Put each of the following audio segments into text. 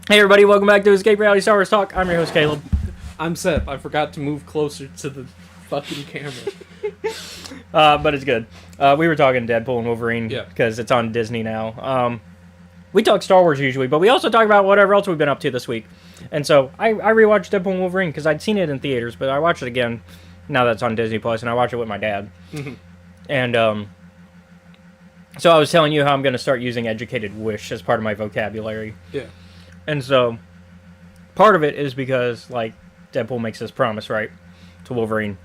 Hey everybody, welcome back to Escape Reality Star Wars Talk. I'm your host Caleb. I'm Seth. I forgot to move closer to the fucking camera. But it's good. We were talking Deadpool and Wolverine because it's on Disney now. We talk Star Wars usually, but we also talk about whatever else we've been up to this week. And so I rewatched Deadpool and Wolverine because I'd seen it in theaters, but I watched it again now that it's on Disney Plus, and I watched it with my dad. Mm-hmm. And so I was telling you how I'm going to start using educated wish as part of my vocabulary. Yeah. And so, part of it is because, like, Deadpool makes this promise, right, to Wolverine.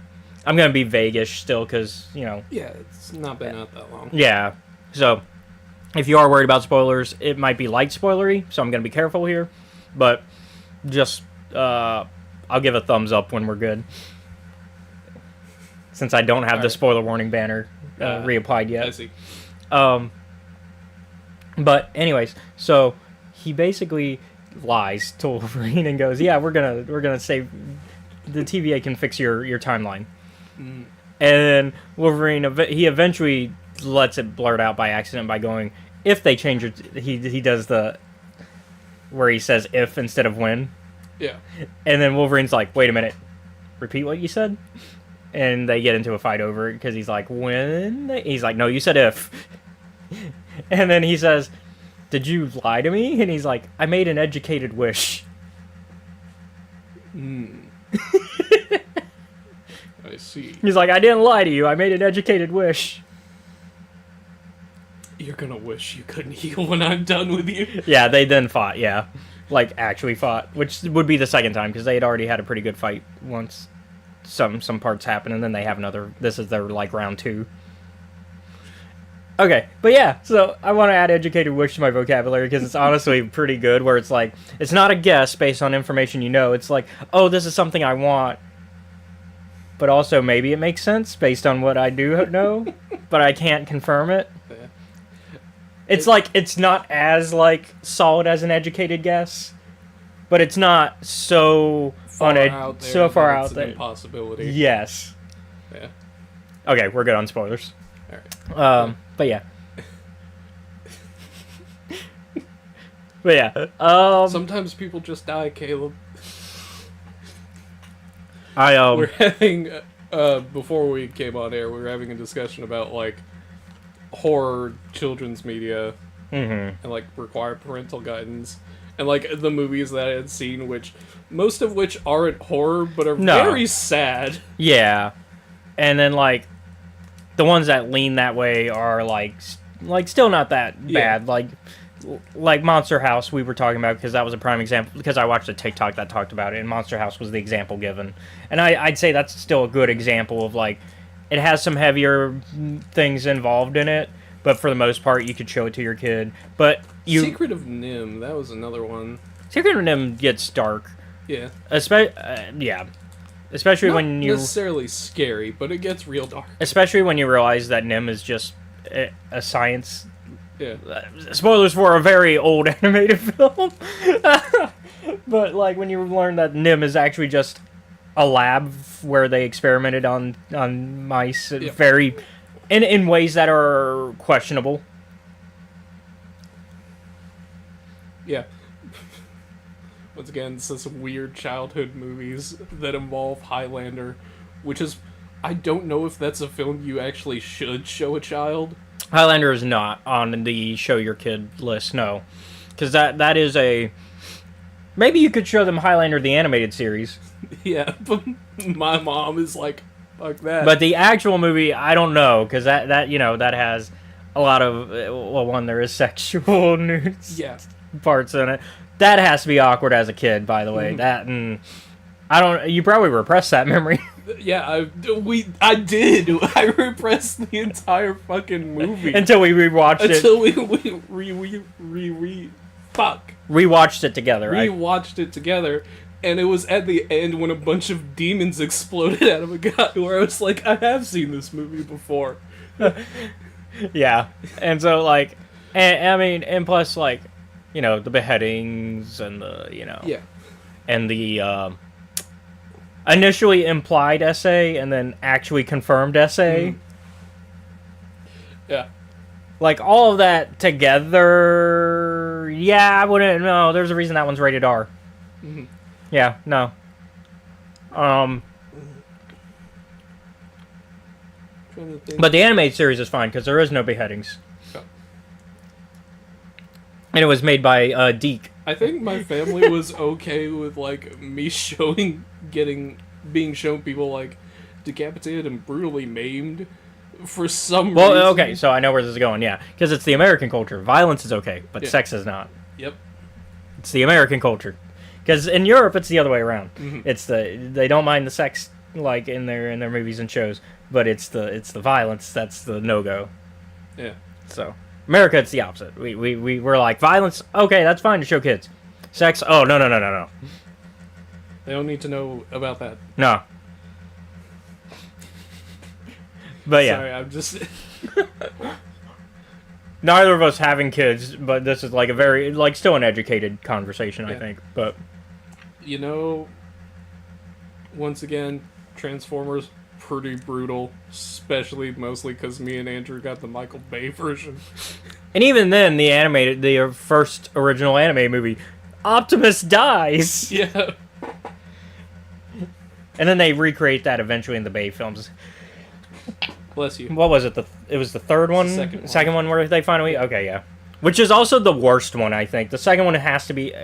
I'm going to be vague-ish still, because, you know... Yeah, it's not been out that long. Yeah. So, if you are worried about spoilers, it might be light spoilery, so I'm going to be careful here. But, just, I'll give a thumbs up when we're good. Since I don't have the spoiler warning banner reapplied yet. I see. But, anyways, so... He basically lies to Wolverine and goes, "Yeah, we're gonna save the TVA can fix your timeline." Mm. And Wolverine he eventually lets it blurt out by accident by going, "If they change it," he does the where he says "if" instead of "when." Yeah. And then Wolverine's like, "Wait a minute, repeat what you said," and they get into a fight over it because he's like, "When?" He's like, "No, you said if." And then he says, "Did you lie to me?" And he's like, "I made an educated wish." Mm. I see. He's like, "I didn't lie to you. I made an educated wish." You're gonna wish you couldn't heal when I'm done with you. Yeah, they then fought, yeah. Like, actually fought. Which would be the second time, because they had already had a pretty good fight once some parts happen, and then they have another... This is their, like, round 2. Okay, but yeah, so I want to add educated wish to my vocabulary because it's honestly pretty good, where it's like, it's not a guess based on information you know, it's like, oh, this is something I want, but also maybe it makes sense based on what I do know, but I can't confirm it. Yeah. It's like, it's not as, like, solid as an educated guess, but it's not so far out there. So far out there. there. Impossibility. Yes. Yeah. Okay, we're good on spoilers. Alright. But yeah. But yeah. Sometimes people just die, Caleb. We're having before we came on air, we were having a discussion about like horror children's media and like required parental guidance and like the movies that I had seen, which most of which aren't horror but are very sad. Yeah. And then like the ones that lean that way are like still not that bad. Like Monster House we were talking about, because that was a prime example, because I watched a TikTok that talked about it, and Monster House was the example given. And I'd say that's still a good example of like, it has some heavier things involved in it, but for the most part you could show it to your kid. But Secret of Nim, that was another one. Secret of Nim gets dark. Yeah. Especially Not when you... necessarily scary, but it gets real dark. Especially when you realize that Nim is just a science... Yeah. Spoilers for a very old animated film. But, like, when you learn that Nim is actually just a lab where they experimented on mice very... In ways that are questionable. Yeah. Once again, it's some weird childhood movies that involve Highlander, which is... I don't know if that's a film you actually should show a child. Highlander is not on the show your kid list, no. Because that is a... Maybe you could show them Highlander the animated series. Yeah, but my mom is like, fuck that. But the actual movie, I don't know, because that has a lot of... Well, one, there is sexual nudes parts in it. That has to be awkward as a kid, by the way. That and... I don't... You probably repressed that memory. Yeah, I did. I repressed the entire fucking movie until we rewatched it. Until fuck. Rewatched it together, right? Rewatched it together, and it was at the end when a bunch of demons exploded out of a guy, where I was like, I have seen this movie before. Yeah, and so like, and plus like, you know, the beheadings and the and the initially implied essay and then actually confirmed essay. Yeah. Like, all of that together, Yeah, I wouldn't. No, there's a reason that one's rated R. Mm-hmm. Yeah, no. But the animated series is fine because there is no beheadings. Oh. And it was made by Deke. I think my family was okay with like me being shown people like decapitated and brutally maimed for some reason. Well, okay, so I know where this is going. Yeah, because it's the American culture. Violence is okay, but sex is not. Yep. It's the American culture. Because in Europe, it's the other way around. Mm-hmm. They don't mind the sex like in their movies and shows, but it's the violence that's the no go. Yeah. So America, it's the opposite. We're like violence. Okay, that's fine to show kids. Sex. Oh no. They don't need to know about that. No. But yeah. Sorry, I'm just. Neither of us having kids, but this is like a very still an educated conversation, I think. But you know, once again, Transformers pretty brutal, mostly because me and Andrew got the Michael Bay version. And even then, the first original anime movie, Optimus dies. Yeah. And then they recreate that eventually in the Bay films. Bless you. What was it? It was the third one? Second one where they finally... Okay, yeah. Which is also the worst one, I think. The second one has to be...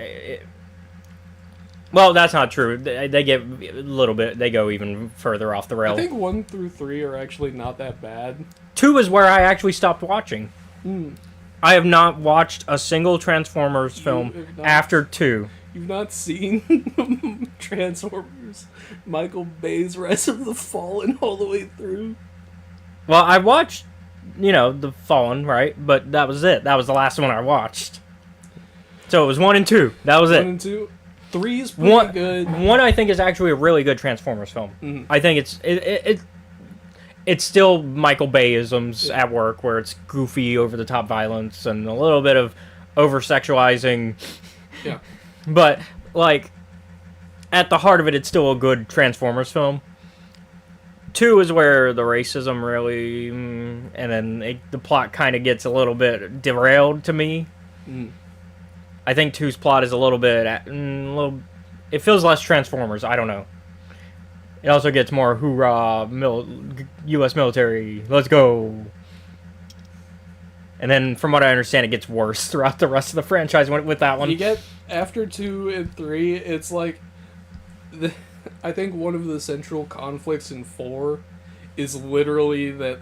Well, that's not true. They get a little bit... They go even further off the rail. I think 1 through 3 are actually not that bad. 2 is where I actually stopped watching. I have not watched a single Transformers film after 2. You've not seen Transformers, Michael Bay's Rise of the Fallen all the way through? Well, I watched, The Fallen, right? But that was it. That was the last one I watched. So it was 1 and 2. That was it. 1 and 2. 3 is pretty good. 1, I think, is actually a really good Transformers film. Mm-hmm. I think it's still Michael Bay-isms at work, where it's goofy, over-the-top violence, and a little bit of over-sexualizing. Yeah. But, at the heart of it, it's still a good Transformers film. 2 is where the racism really... and then the plot kind of gets a little bit derailed to me. I think 2's plot is a little bit... it feels less Transformers. I don't know. It also gets more hoorah, U.S. military, let's go. And then, from what I understand, it gets worse throughout the rest of the franchise with that one. You get, after 2 and 3, it's like... I think one of the central conflicts in 4 is literally that,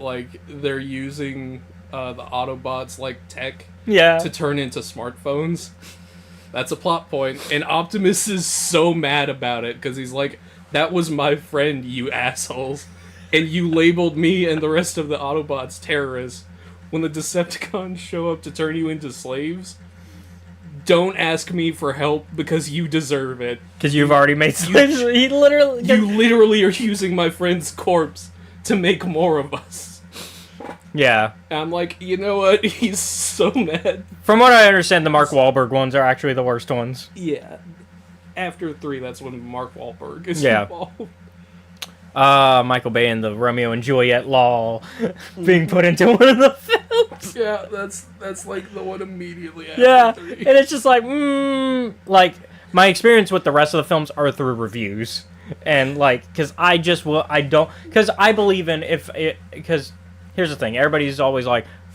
they're using the Autobots, tech to turn into smartphones. That's a plot point. And Optimus is so mad about it, because he's like, that was my friend, you assholes. And you labeled me and the rest of the Autobots terrorists. When the Decepticons show up to turn you into slaves, don't ask me for help because you deserve it. Because you've already made slaves. You literally are using my friend's corpse to make more of us. Yeah. And I'm like, you know what? He's so mad. From what I understand, the Mark Wahlberg ones are actually the worst ones. Yeah. After 3, that's when Mark Wahlberg is involved. Michael Bay and the Romeo and Juliet law being put into one of the films. Yeah, that's the one immediately after. Yeah, 3. and it's just my experience with the rest of the films are through reviews, and because I believe in because here's the thing, everybody's always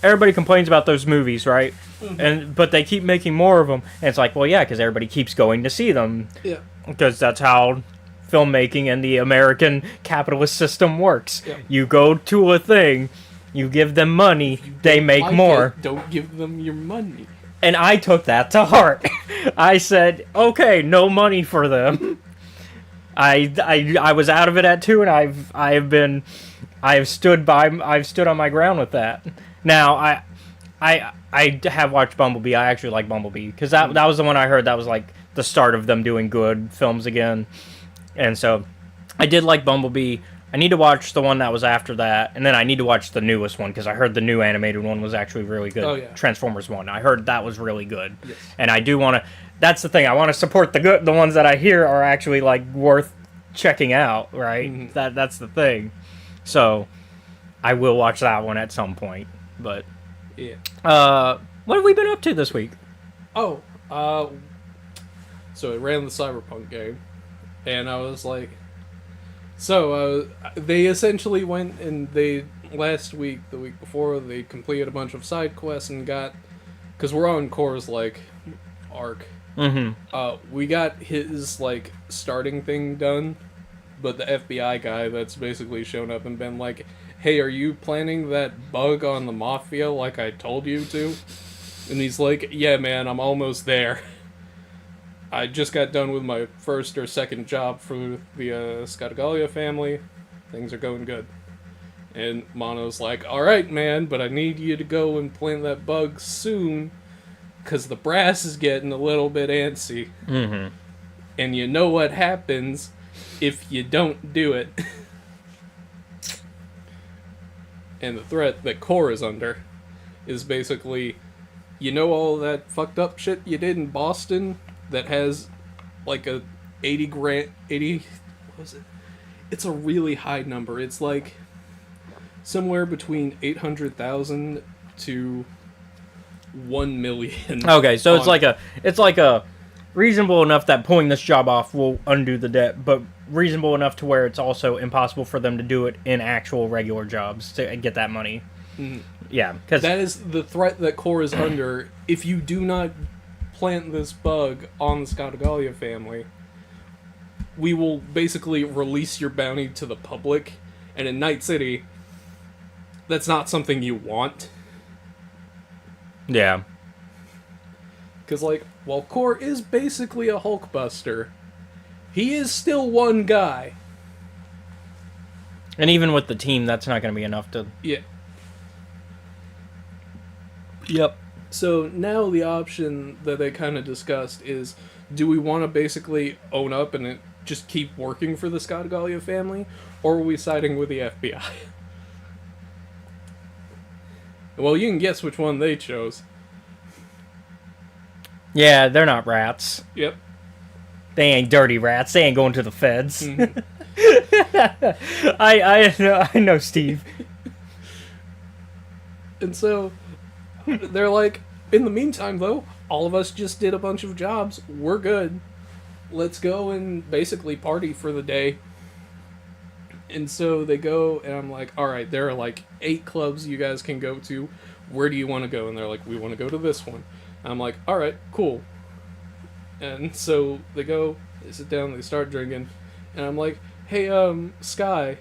everybody complains about those movies, right? Mm-hmm. But they keep making more of them, and it's well, yeah, because everybody keeps going to see them. Yeah, because that's how filmmaking and the American capitalist system works. Yeah. You go to a thing, you give them money, they make more. Don't give them your money. And I took that to heart. I said, okay, no money for them. I was out of it at 2, and I've stood on my ground with that. Now I have watched Bumblebee. I actually like Bumblebee because that was the one I heard that was the start of them doing good films again. And so, I did like Bumblebee. I need to watch the one that was after that, and then I need to watch the newest one, because I heard the new animated one was actually really good. Oh, yeah. Transformers 1. I heard that was really good. Yes. And I do want to... That's the thing. I want to support the ones that I hear are actually, worth checking out, right? Mm-hmm. That's the thing. So, I will watch that one at some point. But, yeah. What have we been up to this week? oh, so I ran the Cyberpunk game, and I was like, so they essentially went and they last week, the week before, they completed a bunch of side quests and got, because we're on Core's like arc. We got his like starting thing done, but the FBI guy that's basically shown up and been like, hey, are you planning that bug on the Mafia like I told you to? And he's like, yeah, man, I'm almost there. I just got done with my first or second job for the Scatagalia family. Things are going good. And Mono's like, alright, man, but I need you to go and plant that bug soon, because the brass is getting a little bit antsy. And you know what happens if you don't do it. And the threat that Core is under is basically, you know all that fucked up shit you did in Boston that has like a 80, what was it? It's a really high number. It's like somewhere between 800,000 to 1 million. Okay, so it's like a reasonable enough that pulling this job off will undo the debt, but reasonable enough to where it's also impossible for them to do it in actual regular jobs to get that money. Yeah, because that is the threat that Core is under. If you do not plant this bug on the Scatagalia family, we will basically release your bounty to the public, and in Night City, that's not something you want. Yeah. Because, like, while Core is basically a Hulkbuster, he is still one guy. And even with the team, that's not going to be enough to... Yeah. Yep. So now the option that they kind of discussed is, do we want to basically own up and just keep working for the Scatagalia family, or are we siding with the FBI? Well, you can guess which one they chose. Yeah, they're not rats. Yep. They ain't dirty rats. They ain't going to the feds. I know Steve. And so they're like, in the meantime, though, all of us just did a bunch of jobs. We're good. Let's go and basically party for the day. And so they go, and I'm like, all right, there are like 8 clubs you guys can go to. Where do you want to go? And they're like, we want to go to this one. And I'm like, all right, cool. And so they go, they sit down, they start drinking. And I'm like, hey, Sky,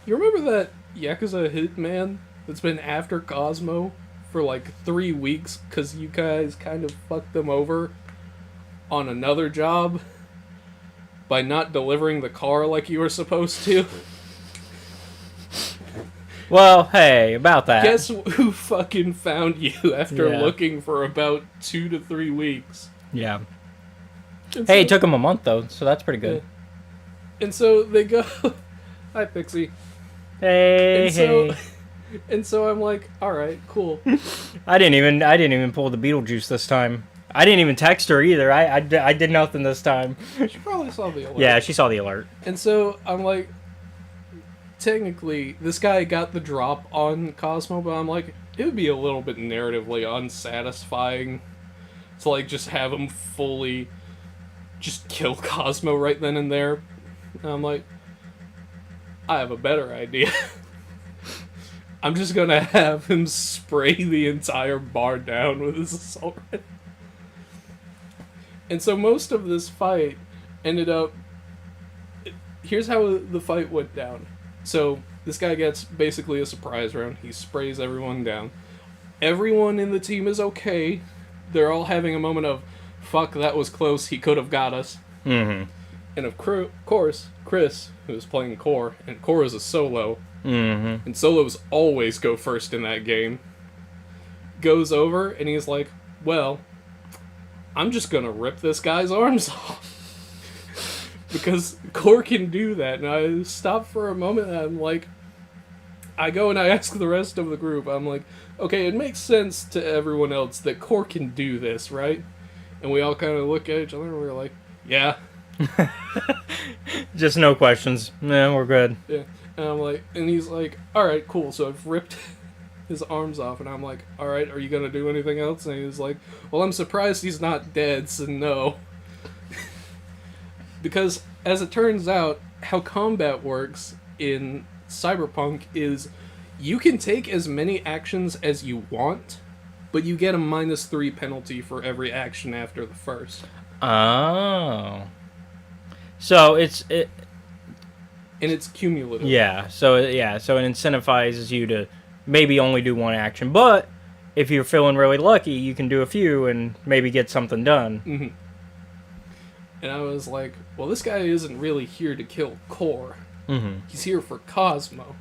you remember that Yakuza hitman that's been after Cosmo for like 3 weeks because you guys kind of fucked them over on another job by not delivering the car like you were supposed to? Well, hey, about that. Guess who fucking found you after looking for about 2 to 3 weeks? Yeah. Hey, it took them a month, though, so that's pretty good. Yeah. And so they go... Hi, Pixie. Hey, hey. And so I'm like, all right, cool. I didn't even pull the Beetlejuice this time. I didn't even text her either. I did nothing this time. She probably saw the alert. Yeah, she saw the alert. And so I'm like, technically, this guy got the drop on Cosmo, but I'm like, it would be a little bit narratively unsatisfying to like just have him fully just kill Cosmo right then and there. And I'm like, I have a better idea. I'm just gonna have him spray the entire bar down with his assault rifle. And so most of this fight ended up... Here's how the fight went down. So this guy gets basically a surprise round. He sprays everyone down. Everyone in the team is okay. They're all having a moment of, fuck, that was close, he could have got us. Mm-hmm. And of course, Chris, who's playing Core, and Core is a solo, and solos always go first in that game, goes over and he's like, well, I'm just gonna rip this guy's arms off. Because Core can do that. And I stop for a moment and I'm like, I go and I ask the rest of the group, I'm like, okay, it makes sense to everyone else that Core can do this, right? And we all kind of look at each other and we're like, yeah. Just no questions. No, we're good. Yeah. And I'm like, and he's like, alright, cool, so I've ripped his arms off, and I'm like, all right, are you gonna do anything else? And he was like, well, I'm surprised he's not dead, so no. Because, as it turns out, how combat works in Cyberpunk is you can take as many actions as you want, but you get a -3 penalty for every action after the first. Oh. So and it's cumulative. Yeah, so it incentivizes you to maybe only do one action, but if you're feeling really lucky, you can do a few and maybe get something done. Mm-hmm. And I was like, well, this guy isn't really here to kill Core. Mm-hmm. He's here for Cosmo.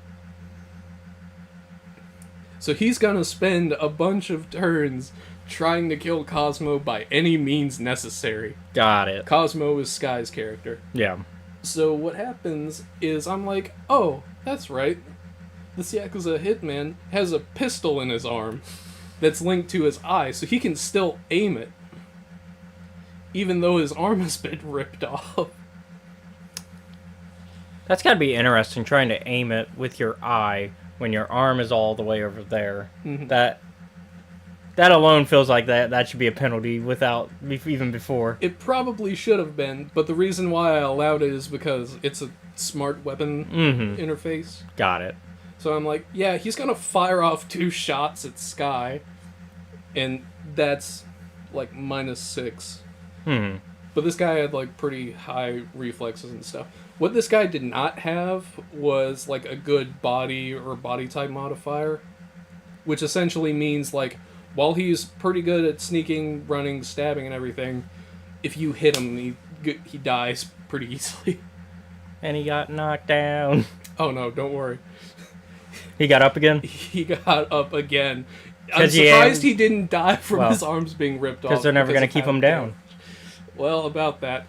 So he's gonna spend a bunch of turns trying to kill Cosmo by any means necessary. Got it. Cosmo is Sky's character. Yeah. So what happens is I'm like, oh, that's right. This Yakuza hitman has a pistol in his arm that's linked to his eye, so he can still aim it, even though his arm has been ripped off. That's gotta be interesting, trying to aim it with your eye when your arm is all the way over there. Mm-hmm. That alone feels like that should be a penalty without even before. It probably should have been, but the reason why I allowed it is because it's a smart weapon interface. Got it. So I'm like, yeah, he's gonna fire off 2 shots at Sky, and that's like -6. Hmm. But this guy had like pretty high reflexes and stuff. What this guy did not have was like a good body or body type modifier, which essentially means like while he's pretty good at sneaking, running, stabbing, and everything, if you hit him, he dies pretty easily. And he got knocked down. Oh no, don't worry. He got up again? He got up again. I'm surprised he didn't die from his arms being ripped off. Because they're never going to keep him down. Well, about that.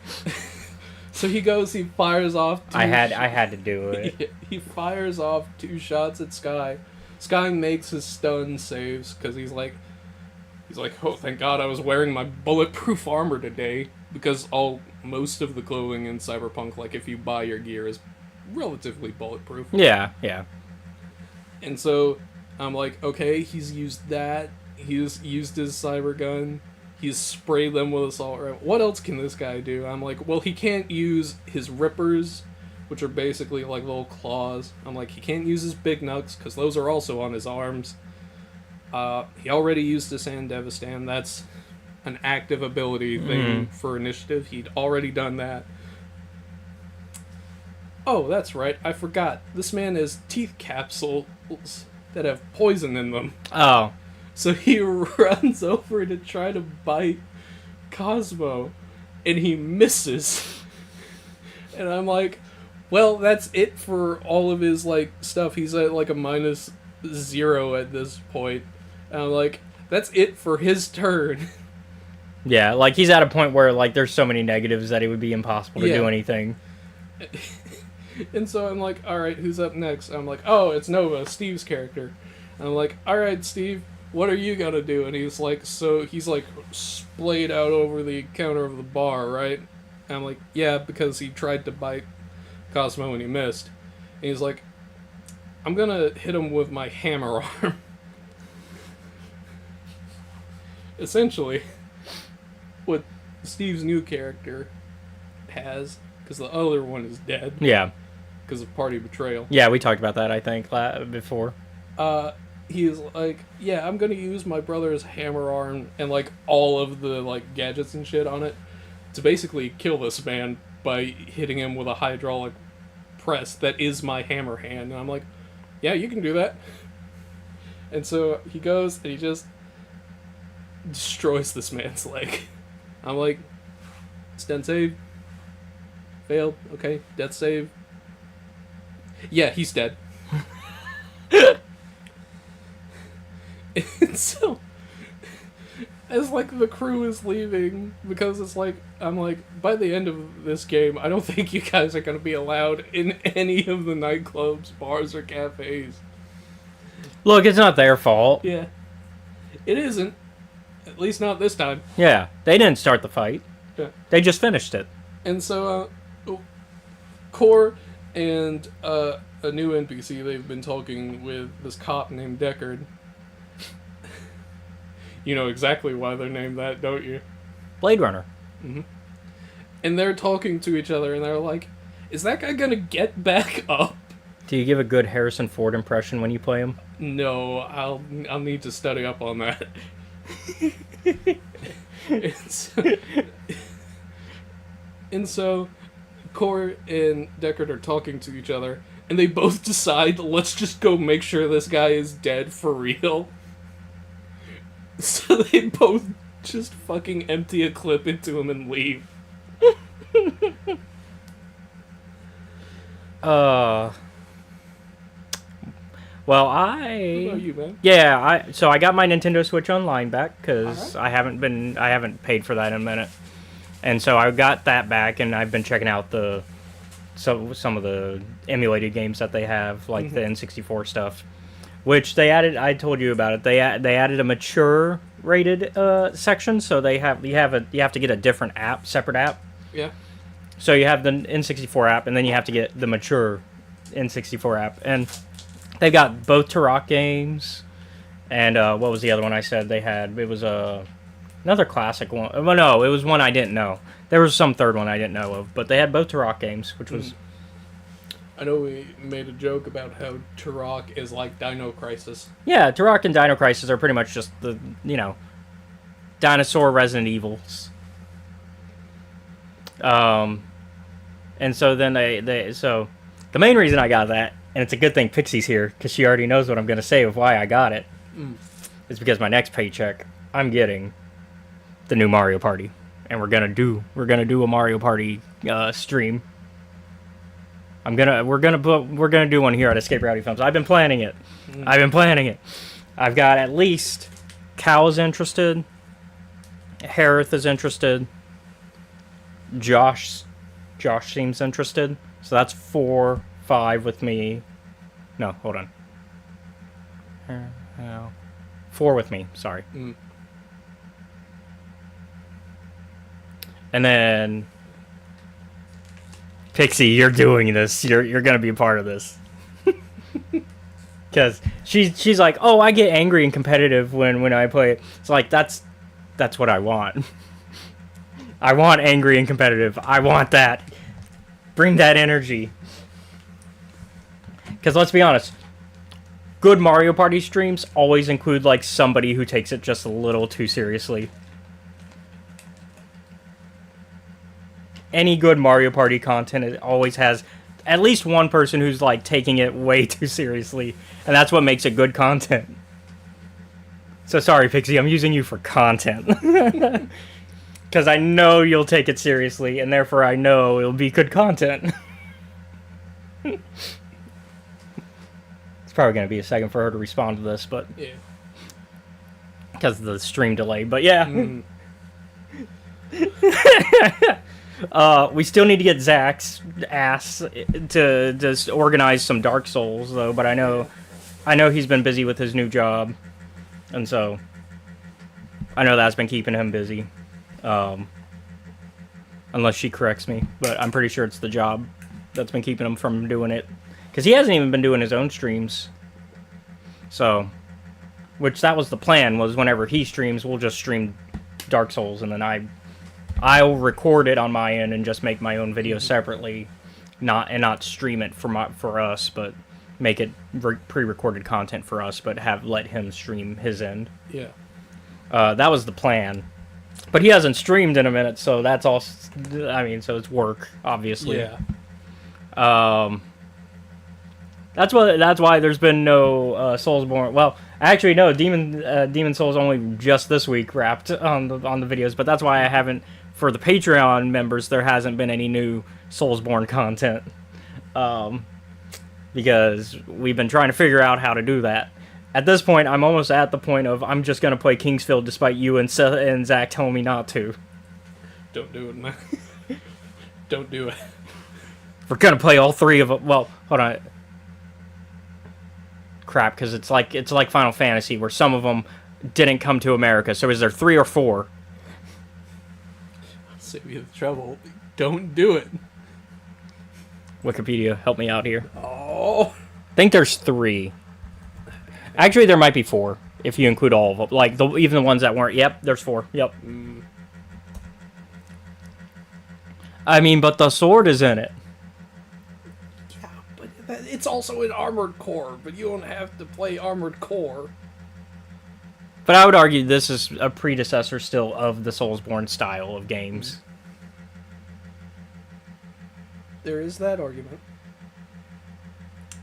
So he goes, he fires off 2 I had to do it. He fires off 2 shots at Sky. Sky makes his stun saves because he's like, oh, thank God I was wearing my bulletproof armor today, because most of the clothing in Cyberpunk, like if you buy your gear, is relatively bulletproof. Yeah, yeah. And so I'm like, okay, he's used that. He's used his cyber gun. He's sprayed them with assault rifle. What else can this guy do? I'm like, well, he can't use his rippers, which are basically like little claws. I'm like, he can't use his big nuts, because those are also on his arms. He already used his Sand Devastan. That's an active ability thing for initiative. He'd already done that. Oh, that's right. I forgot. This man has teeth capsules that have poison in them. Oh. So he runs over to try to bite Cosmo, and he misses. And I'm like, well, that's it for all of his, like, stuff. He's at, like, a -0 at this point. And I'm like, that's it for his turn. Yeah, like, he's at a point where, like, there's so many negatives that it would be impossible to do anything. And so I'm like, alright, who's up next? I'm like, oh, it's Nova, Steve's character. And I'm like, alright, Steve, what are you gonna do? And he's like, splayed out over the counter of the bar, right? And I'm like, yeah, because he tried to bite Cosmo and he missed. And he's like, I'm gonna hit him with my hammer arm. Essentially, what Steve's new character has, because the other one is dead. Yeah. Because of party betrayal. Yeah, we talked about that, I think, before. He's like, yeah, I'm gonna use my brother's hammer arm and, like, all of the, like, gadgets and shit on it to basically kill this man by hitting him with a hydraulic press that is my hammer hand. And I'm like, yeah, you can do that. And so he goes and he just destroys this man's leg. I'm like, stun save. Failed. Okay, death save. Yeah, he's dead. And so, as, like, the crew is leaving, because it's like, I'm like, by the end of this game, I don't think you guys are going to be allowed in any of the nightclubs, bars, or cafes. Look, it's not their fault. Yeah. It isn't. At least not this time. Yeah, they didn't start the fight. Yeah. They just finished it. And so, Core and a new NPC, they've been talking with this cop named Deckard. You know exactly why they're named that, don't you? Blade Runner. And they're talking to each other, and they're like, "Is that guy gonna get back up?" Do you give a good Harrison Ford impression when you play him? No, I'll need to study up on that. and so, Core and Deckard are talking to each other, and they both decide, let's just go make sure this guy is dead for real. So they both just fucking empty a clip into him and leave. Well, What about you, man? Yeah, so I got my Nintendo Switch Online back because I haven't paid for that in a minute, and so I got that back, and I've been checking out some of the emulated games that they have, like the N64 stuff, which they added. I told you about it. They added a mature rated section, so you have to get a different app, separate app. Yeah. So you have the N64 app, and then you have to get the mature N64 app, and they've got both Turok games, and what was the other one I said they had? It was another classic one. Well, no, it was one I didn't know. There was some third one I didn't know of, but they had both Turok games, which was... I know we made a joke about how Turok is like Dino Crisis. Yeah, Turok and Dino Crisis are pretty much just the, dinosaur Resident Evils. And so then so the main reason I got that, and it's a good thing Pixie's here, because she already knows what I'm going to say of why I got it, is because my next paycheck, I'm getting the new Mario Party, and we're gonna do a Mario Party stream. We're gonna do one here at Escape Reality Films. I've been planning it. I've got at least Cal is interested, Harith is interested, Josh seems interested. So that's 4, 5 with me. No, hold on. 4 with me, sorry. And then Pixie, you're doing this. You're gonna be a part of this. Because she's like, oh, I get angry and competitive when I play it. It's like that's what I want. I want angry and competitive. I want that. Bring that energy. Because let's be honest, good Mario Party streams always include like somebody who takes it just a little too seriously. Any good Mario Party content, it always has at least one person who's like taking it way too seriously, and that's what makes it good content. So sorry, Pixie, I'm using you for content. Because I know you'll take it seriously, and therefore I know it'll be good content. It's probably going to be a second for her to respond to this, but... Yeah. Because of the stream delay, but yeah. We still need to get Zach's ass to just organize some Dark Souls, though, but I know he's been busy with his new job, and so I know that's been keeping him busy. Unless she corrects me, but I'm pretty sure it's the job that's been keeping him from doing it. Because he hasn't even been doing his own streams. So, which that was the plan, was whenever he streams, we'll just stream Dark Souls, and then I'll record it on my end and just make my own video separately, not stream it for us, but make it pre-recorded content for us, but let him stream his end. Yeah. That was the plan. But he hasn't streamed in a minute, so that's all. I mean, so it's work, obviously. Yeah. That's why there's been no Soulsborne. Well, actually, no. Demon Souls only just this week wrapped on the videos, but that's why I haven't. For the Patreon members, there hasn't been any new Soulsborne content, because we've been trying to figure out how to do that. At this point, I'm almost at the point of I'm just gonna play Kingsfield despite you and Zach telling me not to. Don't do it, man. Don't do it. We're gonna play all 3 of them. Well, hold on. Crap, because it's like Final Fantasy, where some of them didn't come to America. So is there 3 or 4? I'll save you the trouble. Don't do it. Wikipedia, help me out here. Oh. I think there's 3. Actually, there might be 4. If you include all of them. Like, even the ones that weren't. Yep, there's 4. Yep. I mean, but the sword is in it. Yeah, but it's also in Armored Core, but you don't have to play Armored Core. But I would argue this is a predecessor still of the Soulsborne style of games. There is that argument.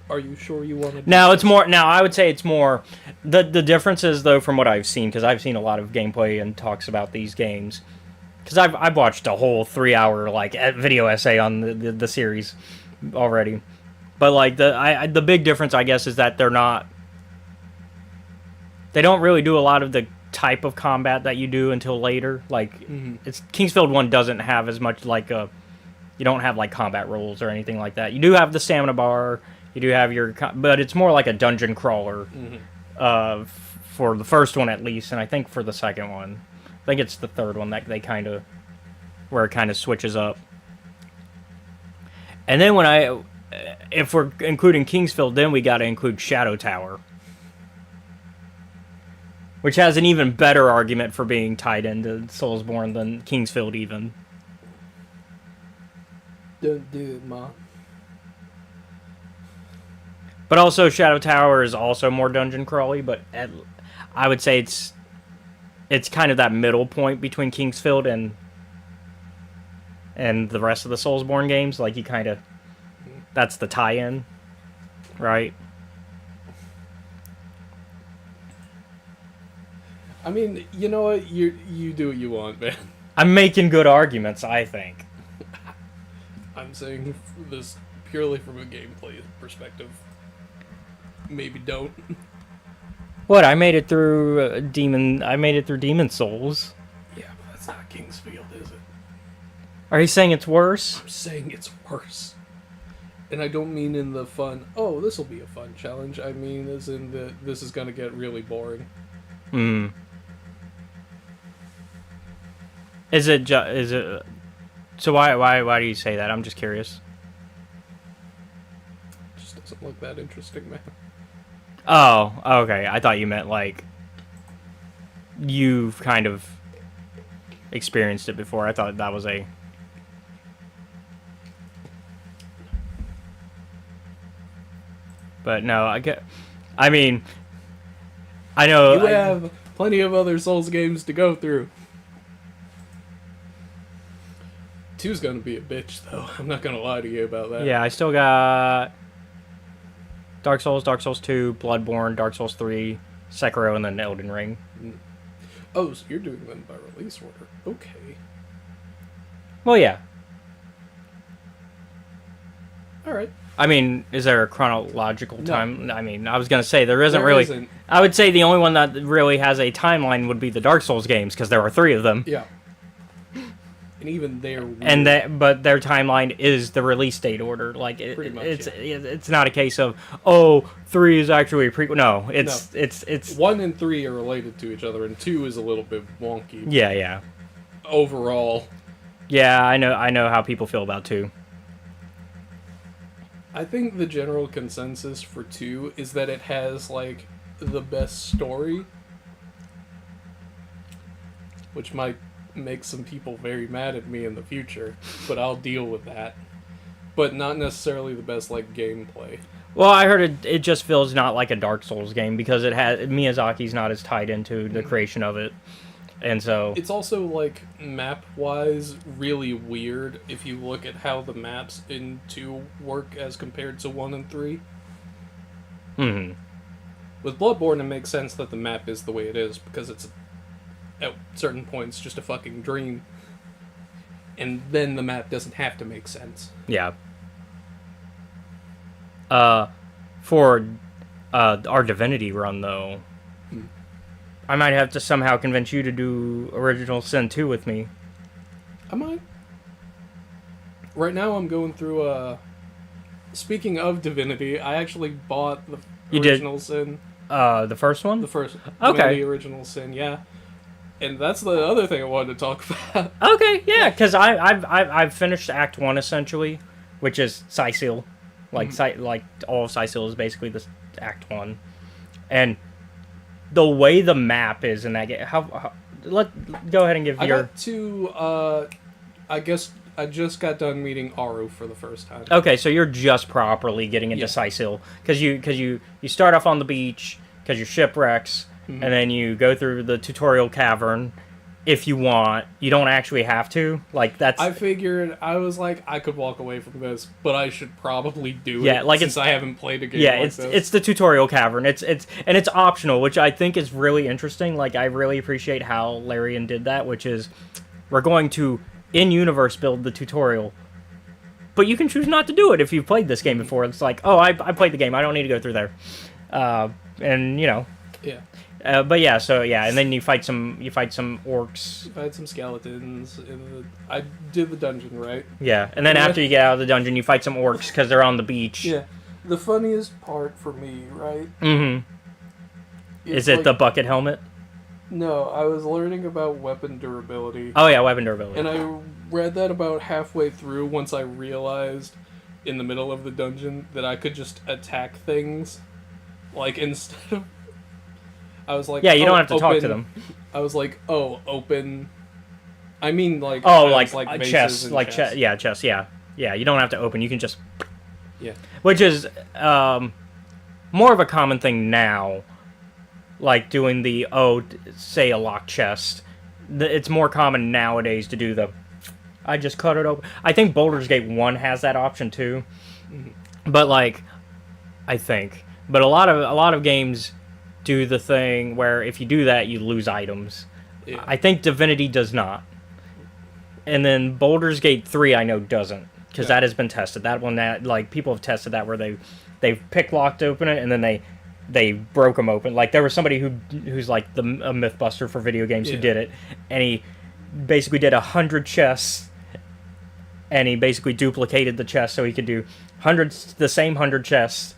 Are you sure you want to? Now it's more. Now I would say it's more. The difference is though from what I've seen, because I've seen a lot of gameplay and talks about these games. Because I've watched a whole 3-hour like video essay on the series already. But like the big difference I guess is that they're not. They don't really do a lot of the type of combat that you do until later. Like, it's Kingsfield 1 doesn't have as much, like, you don't have, like, combat rolls or anything like that. You do have the stamina bar, you do have your... But it's more like a dungeon crawler for the first one, at least, and I think for the second one. I think it's the third one that they kind of... Where it kind of switches up. And then when if we're including Kingsfield, then we got to include Shadow Tower. Which has an even better argument for being tied into Soulsborne than Kingsfield even. Don't do it, Ma. But also Shadow Tower is also more dungeon crawly, but I would say it's kind of that middle point between Kingsfield and the rest of the Soulsborne games. Like you kind of... That's the tie-in, right? I mean, you know what? You do what you want, man. I'm making good arguments, I think. I'm saying this purely from a gameplay perspective. Maybe don't. What? I made it through Demon Souls. Yeah, but that's not Kingsfield, is it? Are you saying it's worse? I'm saying it's worse. And I don't mean in the fun, oh, this will be a fun challenge. I mean as in this is going to get really boring. Is it so why do you say that? I'm just curious. It just doesn't look that interesting, man. Oh, okay. I thought you meant like you've kind of experienced it before. I thought that was a... But no, I mean, I know... You have plenty of other Souls games to go through. 2's gonna be a bitch, though. I'm not gonna lie to you about that. Yeah, I still got Dark Souls 2, Bloodborne, Dark Souls 3, Sekiro, and then Elden Ring. Oh, so you're doing them by release order. Okay. Well, yeah. Alright. I mean, is there a chronological time? No. I mean, I was going to say, there isn't There really... isn't. I would say the only one that really has a timeline would be the Dark Souls games, because there are 3 of them. Yeah. And even they're weird. But their timeline is the release date order. Like Pretty much, it's not a case of 3 is actually a prequel. No, it's 1 and 3 are related to each other, and 2 is a little bit wonky. Yeah. Overall, yeah, I know how people feel about 2. I think the general consensus for 2 is that it has like the best story, which might make some people very mad at me in the future, but I'll deal with that. But not necessarily the best like gameplay. Well, I heard it just feels not like a Dark Souls game because Miyazaki's not as tied into the creation of it. And so it's also like map wise really weird if you look at how the maps in 2 work as compared to 1 and 3. With Bloodborne it makes sense that the map is the way it is because it's at certain points just a fucking dream. And then the map doesn't have to make sense. Yeah. For our Divinity run, though, I might have to somehow convince you to do Original Sin 2 with me. I might. Right now I'm going through, speaking of Divinity, I actually bought the Original Sin. The first one? The first. Okay. Divinity Original Sin, yeah. And that's the other thing I wanted to talk about. Okay, yeah, because I've finished Act 1 essentially, which is Cysil. Like all of Cysil is basically this Act 1. And the way the map is in that game. Go ahead and give I your. got to. I guess I just got done meeting Aru for the first time. Okay, so you're just properly getting into Sicil because you start off on the beach because you're shipwrecks, and then you go through the tutorial cavern. If you want, you don't actually have to. Like that's. I figured I was like I could walk away from this, but I should probably do it. Like since I haven't played a game. Yeah, like it's the tutorial cavern. It's optional, which I think is really interesting. Like I really appreciate how Larian did that, which is we're going to in-universe build the tutorial, but you can choose not to do it if you've played this game before. It's like, oh, I played the game. I don't need to go through there, and you know. Yeah. But yeah, and then you fight some orcs. I had some skeletons. I did the dungeon, right? Yeah, and then after you get out of the dungeon, you fight some orcs because they're on the beach. Yeah. The funniest part for me, right? Is it the bucket helmet? No, I was learning about weapon durability. Oh yeah, weapon durability. And I read that about halfway through once I realized in the middle of the dungeon that I could just attack things. Like, instead of... I was like, yeah, you don't have to talk to them. I was like, open. I mean, like, like chest, chest. Chest. Yeah. You don't have to open. You can just. Yeah. Which is more of a common thing now, like doing the say a locked chest. It's more common nowadays to do the. I just cut it open. I think Baldur's Gate 1 has that option too, but like, I think, but a lot of games do the thing where if you do that, you lose items. Yeah. I think Divinity does not. And then Baldur's Gate 3, I know, doesn't. Because that has been tested. That one, like, people have tested that where they've pick-locked open it, and then they broke them open. Like, there was somebody who's like a Mythbuster for video games who did it. And he basically did 100 chests, and he basically duplicated the chest so he could do the same 100 chests,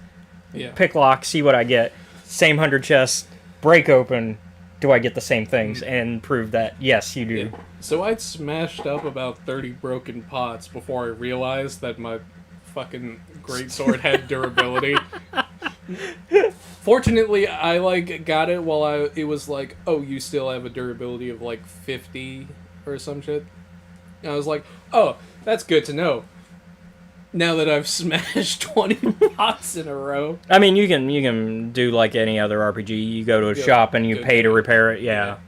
pick lock, see what I get. Same 100 chests, break open, do I get the same things, and prove that, yes, you do. Yeah. So I'd smashed up about 30 broken pots before I realized that my fucking greatsword had durability. Fortunately, I, like, got it while it was like, oh, you still have a durability of, like, 50 or some shit. And I was like, oh, that's good to know. Now that I've smashed 20 pots in a row. I mean, you can do like any other RPG. You go to a shop and you pay to repair it. Yeah.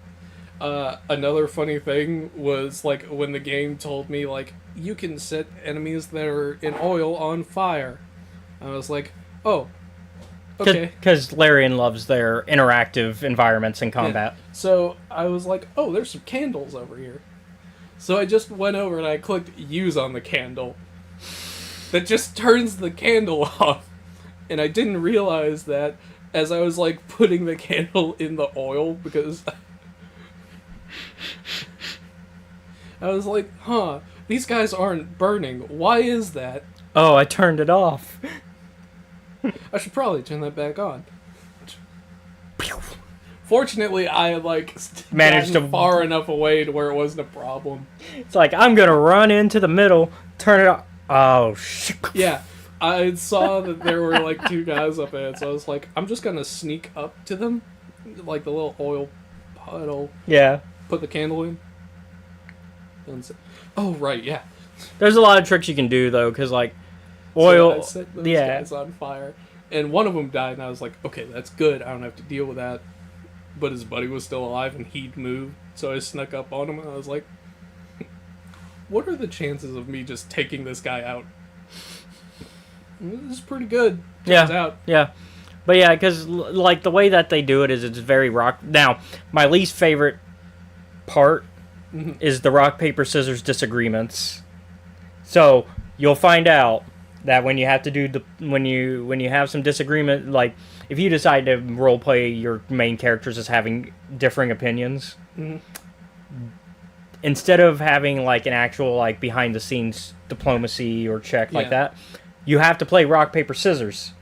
Another funny thing was like when the game told me like you can set enemies that are in oil on fire. I was like, oh, okay. Because Larian loves their interactive environments in combat. Yeah. So I was like, oh, there's some candles over here. So I just went over and I clicked use on the candle. That just turns the candle off. And I didn't realize that as I was, like, putting the candle in the oil, because I was like, huh, these guys aren't burning. Why is that? Oh, I turned it off. I should probably turn that back on. Fortunately, I, like, managed to far enough away to where it wasn't a problem. It's like, I'm gonna run into the middle, turn it off. Oh, shit. Yeah, I saw that there were, like, two guys up ahead, so I was like, I'm just gonna sneak up to them, like the little oil puddle. Yeah. Put the candle in. Oh, right, yeah. There's a lot of tricks you can do, though, because, like, oil... So I set those guys on fire, and one of them died, and I was like, okay, that's good, I don't have to deal with that. But his buddy was still alive, and he'd moved, so I snuck up on him, and I was like, what are the chances of me just taking this guy out? This is pretty good. Turns out. Yeah. But yeah, because, like, the way that they do it is it's very rock... Now, my least favorite part is the rock, paper, scissors disagreements. So, you'll find out that when you have to do when you have some disagreement, like, if you decide to roleplay your main characters as having differing opinions... Instead of having, like, an actual, like, behind-the-scenes diplomacy or check like that, you have to play rock, paper, scissors.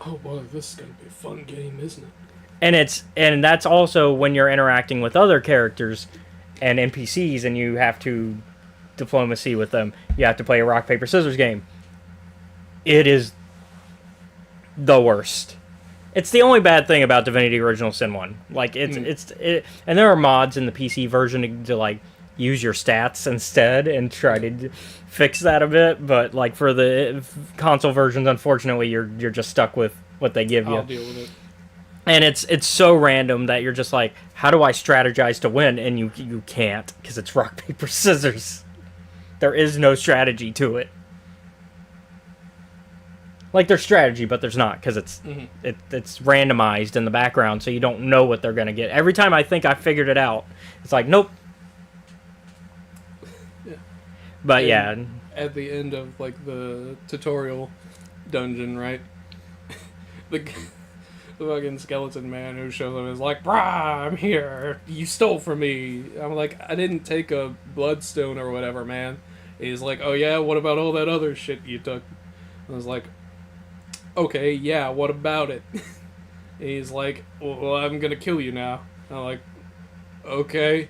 Oh, boy, this is going to be a fun game, isn't it? And that's also when you're interacting with other characters and NPCs and you have to diplomacy with them. You have to play a rock, paper, scissors game. It is the worst. It's the only bad thing about Divinity Original Sin 1. Like, and there are mods in the PC version to like, use your stats instead and try to fix that a bit, but, like, for the console versions, unfortunately, you're just stuck with what they give you. I'll deal with it. And it's so random that you're just like, how do I strategize to win? And you can't, because it's rock, paper, scissors. There is no strategy to it. Like, there's strategy, but there's not, because it's randomized in the background, so you don't know what they're going to get. Every time I think I figured it out, it's like, nope. Yeah. But, and at the end of, like, the tutorial dungeon, right? The fucking skeleton man who shows up is like, brah, I'm here. You stole from me. I'm like, I didn't take a bloodstone or whatever, man. He's like, oh yeah, what about all that other shit you took? I was like, okay, yeah, what about it? He's like, well, I'm gonna kill you now. I'm like, okay.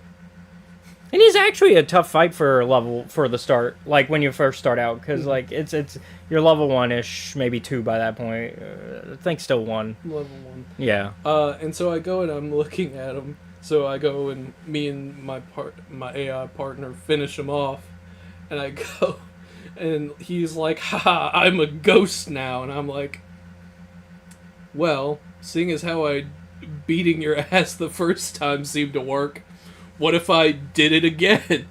And he's actually a tough fight for the start, like when you first start out, because like it's you're level 1-ish, maybe 2 by that point. I think still 1. Level 1. Yeah. And so I go and I'm looking at him. So I go and me and my AI partner finish him off, and I go, and he's like, haha, I'm a ghost now, and I'm like, well, seeing as how beating your ass the first time seemed to work, what if I did it again?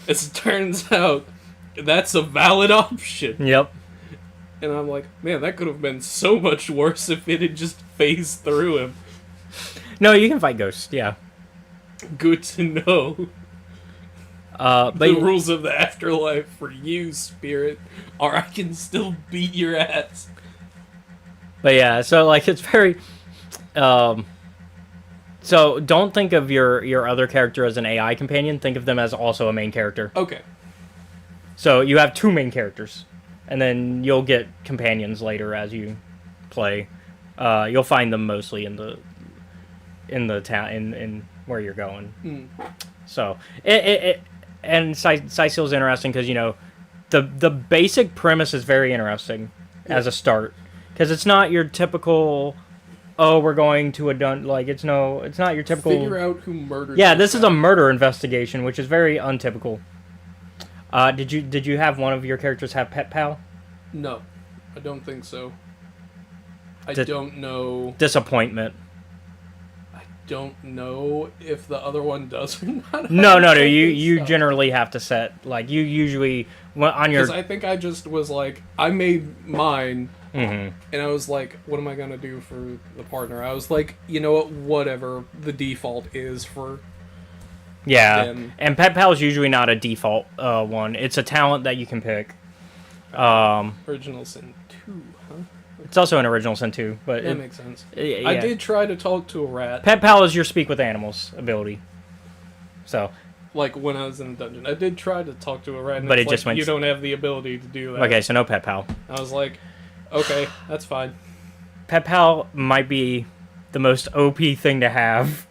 As it turns out, that's a valid option. Yep. And I'm like, man, that could have been so much worse if it had just phased through him. No, you can fight ghosts, yeah. Good to know. But the rules of the afterlife for you, Spirit, are I can still beat your ass. But yeah, so like it's very... So don't think of your other character as an AI companion. Think of them as also a main character. Okay. So you have 2 main characters, and then you'll get companions later as you play. You'll find them mostly in the town in where you're going. Mm. So and Cyseal's interesting because the basic premise is very interesting as a start, because it's not your typical. Oh, we're going to a it's not your typical. Figure out who murdered. Yeah, this is a murder investigation, which is very untypical. Did you have one of your characters have pet pal? No, I don't think so. I don't know. Disappointment. I don't know if the other one does or not. No. You generally have to set, like, you usually on your. Because I think I just was like, I made mine. Mm-hmm. And I was like, what am I going to do for the partner? I was like, you know what, whatever the default is for them. And Pet Pal is usually not a default one. It's a talent that you can pick. Original Sin 2, huh? It's also an Original Sin 2. But that makes sense. Yeah. I did try to talk to a rat. Pet Pal is your speak with animals ability. So... Like, when I was in the dungeon. I did try to talk to a rat, and but it's just went... you don't have the ability to do that. Okay, so no Pet Pal. I was like... Okay, that's fine. Pet Pal might be the most OP thing to have.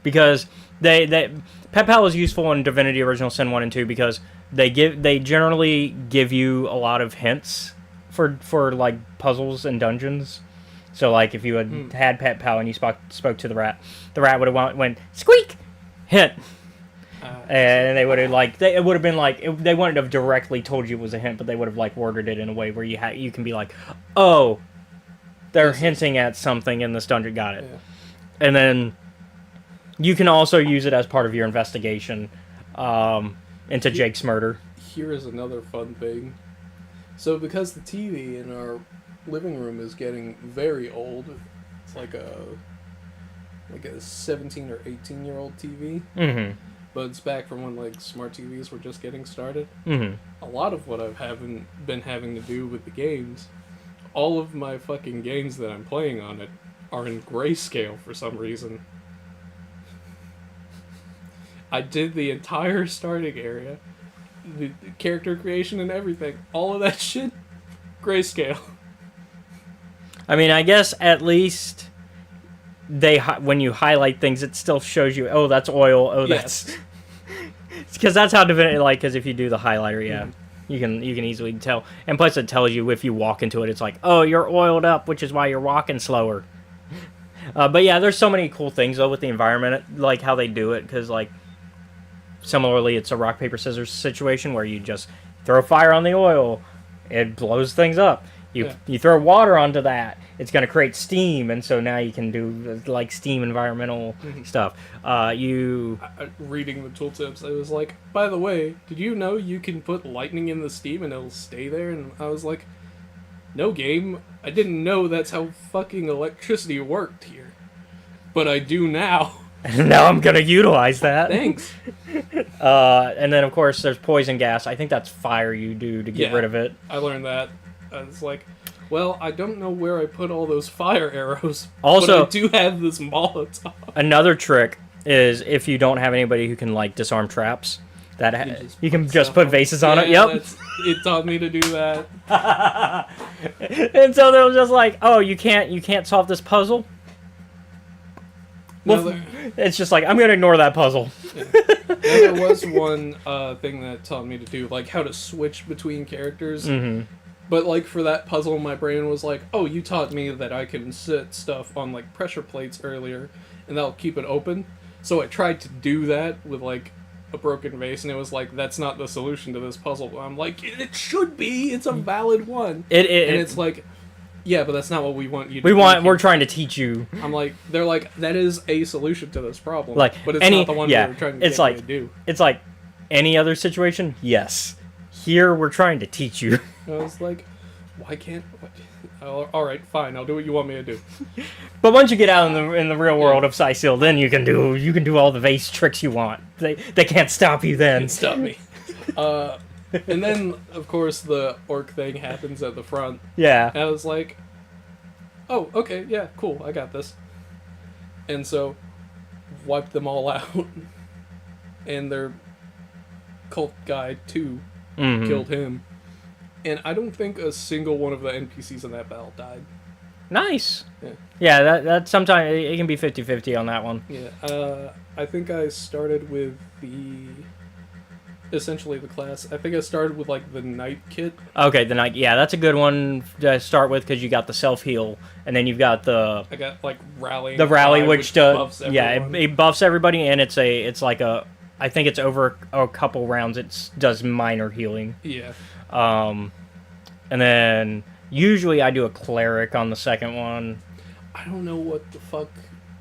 Because Pet Pal is useful in Divinity Original Sin 1 and 2 because they generally give you a lot of hints for like puzzles and dungeons. So like if you had Pet Pal and you spoke to the rat would have went squeak, hint. And they would have it would have been like they wouldn't have directly told you it was a hint, but they would have like worded it in a way where you can be like, oh, they're hinting at something in this dungeon. Got it. Yeah. And then you can also use it as part of your investigation into Jake's murder. Here is another fun thing. So because the TV in our living room is getting very old, it's like a 17 or 18-year-old TV. Mm-hmm. But it's back from when like smart TVs were just getting started. Mm-hmm. A lot of what I've been having to do with the games, all of my fucking games that I'm playing on it are in grayscale for some reason. I did the entire starting area, the character creation and everything, all of that shit, grayscale. I mean, I guess at least when you highlight things, it still shows you, oh, that's oil, oh, that's... Because that's how Divinity, because if you do the highlighter, yeah. You can easily tell. And plus, it tells you if you walk into it, it's like, oh, you're oiled up, which is why you're walking slower. But yeah, there's so many cool things though with the environment, like how they do it, because like similarly, it's a rock paper scissors situation where you just throw fire on the oil, it blows things up. You throw water onto that, it's going to create steam, and so now you can do like steam environmental stuff. Reading the tooltips, I was like, by the way, did you know you can put lightning in the steam and it'll stay there? And I was like, no game, I didn't know that's how fucking electricity worked here, but I do now. Now I'm going to utilize that. Thanks. And then of course there's poison gas. I think that's fire you do to get rid of it. I learned that. I was like, well, I don't know where I put all those fire arrows. Also, but I do have this Molotov. Another trick is if you don't have anybody who can like disarm traps, you can just put vases on it. Yep. It taught me to do that. And so they was just like, oh, you can't solve this puzzle. Well, it's just like, I'm gonna ignore that puzzle. Yeah. There was one thing that taught me to do, like how to switch between characters. Mm-hmm. But, like, for that puzzle, my brain was like, oh, you taught me that I can set stuff on, like, pressure plates earlier, and that'll keep it open. So I tried to do that with, like, a broken vase, and it was like, that's not the solution to this puzzle. I'm like, it should be! It's a valid one! And it's like, yeah, but that's not what we want you to do. We're trying to teach you. I'm like, they're like, that is a solution to this problem. Like, but it's not the one we're trying to get you to do. It's like, any other situation? Yes. Here, we're trying to teach you. I was like, why can't... Alright, fine, I'll do what you want me to do. But once you get out in the real world of Scythian, then you can do all the vase tricks you want. They can't stop you then. Can't stop me. And then, of course, the orc thing happens at the front. Yeah. And I was like, oh, okay, yeah, cool, I got this. And so, wiped them all out. And their cult guy, too, killed him. And I don't think a single one of the NPCs in that battle died. Nice. Yeah. Yeah, that sometimes it can be 50-50 on that one. Yeah. I think I started with essentially the class. I think I started with like the Knight kit. Okay, the Knight. Yeah, that's a good one to start with because you got the self heal, and then you've got I got like rally. The rally, which does buffs everyone. it buffs everybody, and it's like a. I think it's over a couple rounds. It does minor healing. Yeah. And then usually I do a cleric on the second one. I don't know what the fuck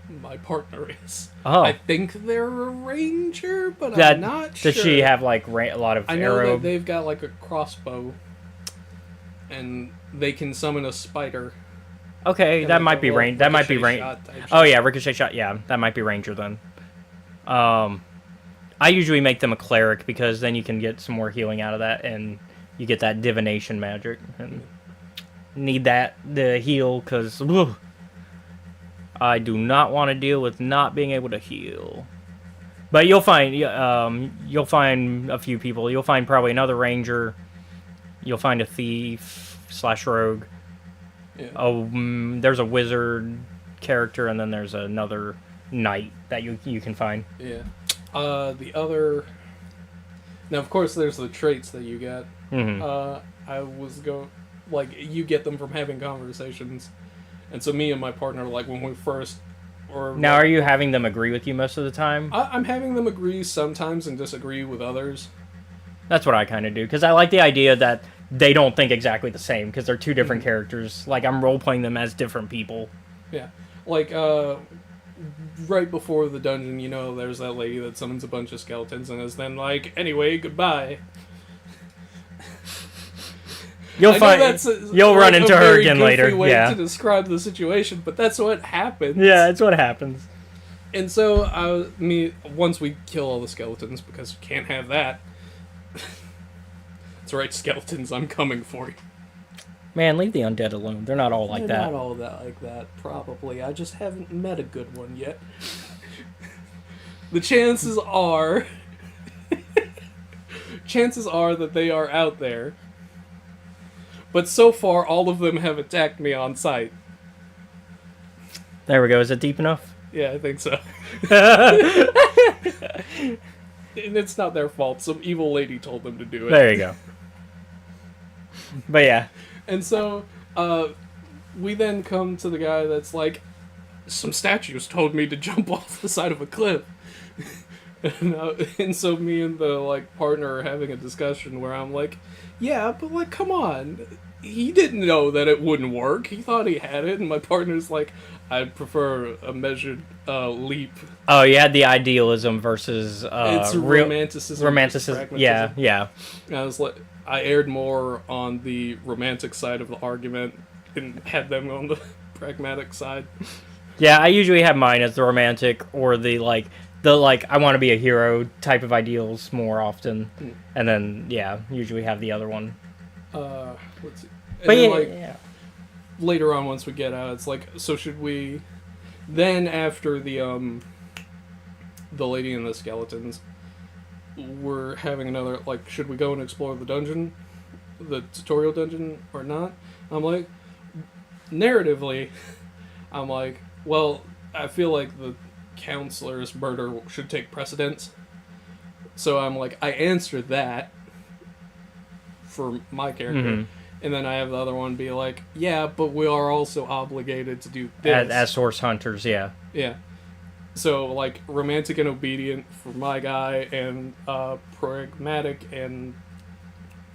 my partner is. Oh. I think they're a ranger, but I'm not sure. Does she have like a lot of I know arrow? that they've got like a crossbow, and they can summon a spider. Okay, that might be range. That might be range. Oh yeah, ricochet shot. Yeah, that might be ranger then. I usually make them a cleric because then you can get some more healing out of that, and you get that divination magic. And need that to heal because I do not want to deal with not being able to heal. But you'll find a few people. You'll find probably another ranger. You'll find a thief / rogue. Yeah. There's a wizard character, and then there's another knight that you can find. Yeah. The other... Now, of course, there's the traits that you get. Mm-hmm. I was going... Like, you get them from having conversations. And so me and my partner, like, when we first... Now, are you having them agree with you most of the time? I'm having them agree sometimes and disagree with others. That's what I kind of do, because I like the idea that they don't think exactly the same, because they're two different characters. Like, I'm role-playing them as different people. Yeah. Like, right before the dungeon, you know, there's that lady that summons a bunch of skeletons and is then like, anyway, goodbye. You'll run into her again later. Way yeah. To describe the situation, but that's what happens. Yeah, that's what happens. And so, once we kill all the skeletons, because we can't have that. That's right, skeletons, I'm coming for you. Man, leave the undead alone. They're not all like that. They're not all like that, probably. I just haven't met a good one yet. The chances are... chances are that they are out there. But so far, all of them have attacked me on sight. There we go. Is it deep enough? Yeah, I think so. And it's not their fault. Some evil lady told them to do it. There you go. But yeah. And so, we then come to the guy that's like, some statues told me to jump off the side of a cliff. And so me and the like partner are having a discussion where I'm like, yeah, but like, come on, he didn't know that it wouldn't work. He thought he had it, and my partner's like, I'd prefer a measured leap. Oh, you had the idealism versus It's real romanticism. romanticism. Yeah, yeah. And I was like, I aired more on the romantic side of the argument and had them on the pragmatic side. Yeah, I usually have mine as the romantic or the I want to be a hero type of ideals more often, and then usually have the other one. Let's see. And But then, yeah. Later on, once we get out, it's like, so should we? Then after the lady and the skeletons, we're having another like, should we go and explore the dungeon, the tutorial dungeon, or not? I'm like, narratively, I'm like, well, I feel like the counselor's murder should take precedence. So I'm like, I answer that for my character. And then I have the other one be like, yeah, but we are also obligated to do this. As source hunters, yeah. Yeah. So, like, romantic and obedient for my guy, and pragmatic and...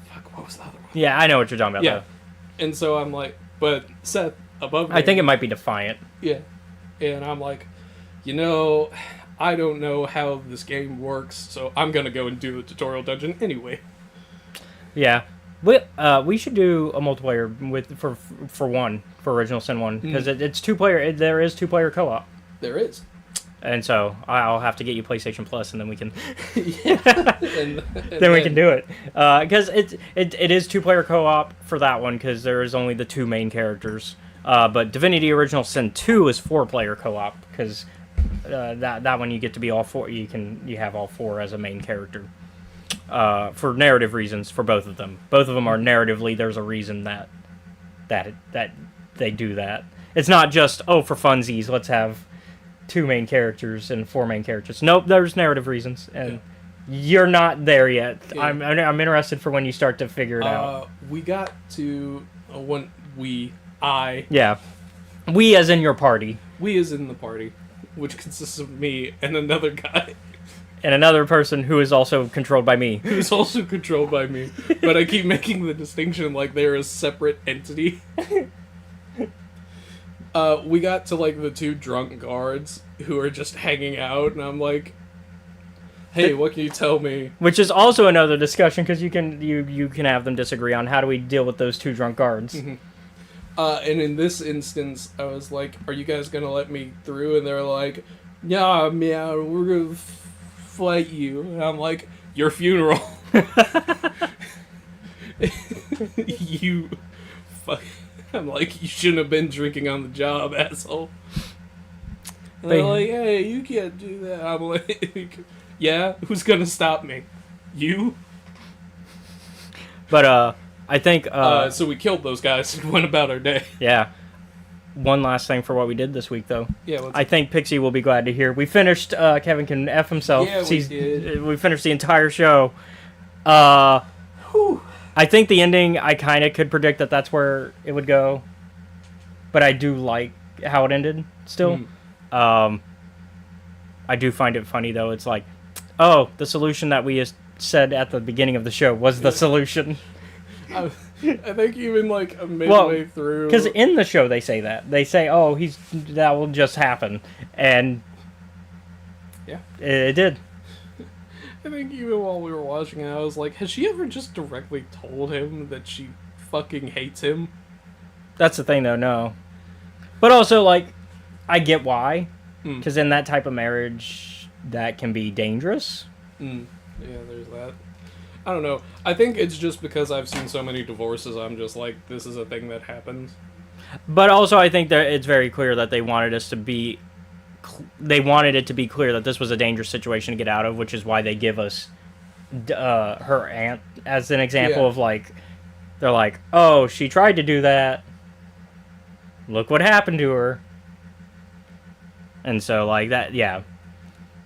Fuck, what was the other one? Yeah, I know what you're talking about, though. And so I'm like, but Seth, above me... I think it might be defiant. Yeah. And I'm like, I don't know how this game works, so I'm gonna go and do the tutorial dungeon anyway. Yeah. We should do a multiplayer for Original Sin 1, because it's two-player. There is two-player co-op. There is. And so I'll have to get you PlayStation Plus, and then we can and then we can do it. Because it is two-player co-op for that one, because there is only the two main characters. But Divinity Original Sin 2 is four-player co-op, because that one you get to be all four. You have all four as a main character. For narrative reasons, for both of them. Both of them are narratively. There's a reason that they do that. It's not just for funsies. Let's have two main characters and four main characters. Nope, there's narrative reasons, and you're not there yet. Yeah. I'm interested for when you start to figure it out. We got to we as in your party. We as in the party, which consists of me and another guy. And another person who is also controlled by me. Who's also controlled by me. But I keep making the distinction like they're a separate entity. We got to like the two drunk guards who are just hanging out, and I'm like, hey, what can you tell me? Which is also another discussion, because you can have them disagree on how do we deal with those two drunk guards. And in this instance, I was like, are you guys going to let me through? And they're like, yeah, we're going to fight you. And I'm like, your funeral. You fuck. I'm like, you shouldn't have been drinking on the job, asshole. And they're like, hey, you can't do that. I'm like, yeah, who's gonna stop me? You? But I think so we killed those guys and went about our day. Yeah. One last thing for what we did this week, though. Yeah. I think Pixie will be glad to hear. We finished. Kevin can F himself. Yeah, we did. We finished the entire show. Whew. I think the ending, I kind of could predict that that's where it would go. But I do like how it ended still. I do find it funny, though. It's like, oh, the solution that we just said at the beginning of the show was the solution. I think even like midway through. Because in the show they say that. They say, oh, that will just happen. And yeah, it did. I think even while we were watching it, I was like, has she ever just directly told him that she fucking hates him? That's the thing, though, no. But also, like, I get why. Because in that type of marriage, that can be dangerous. Yeah, there's that. I don't know. I think it's just because I've seen so many divorces, I'm just like, this is a thing that happens. But also, I think that it's very clear that they wanted us to be... They wanted it to be clear that this was a dangerous situation to get out of, which is why they give us her aunt as an example of, like... They're like, oh, she tried to do that. Look what happened to her. And so, like, that, yeah.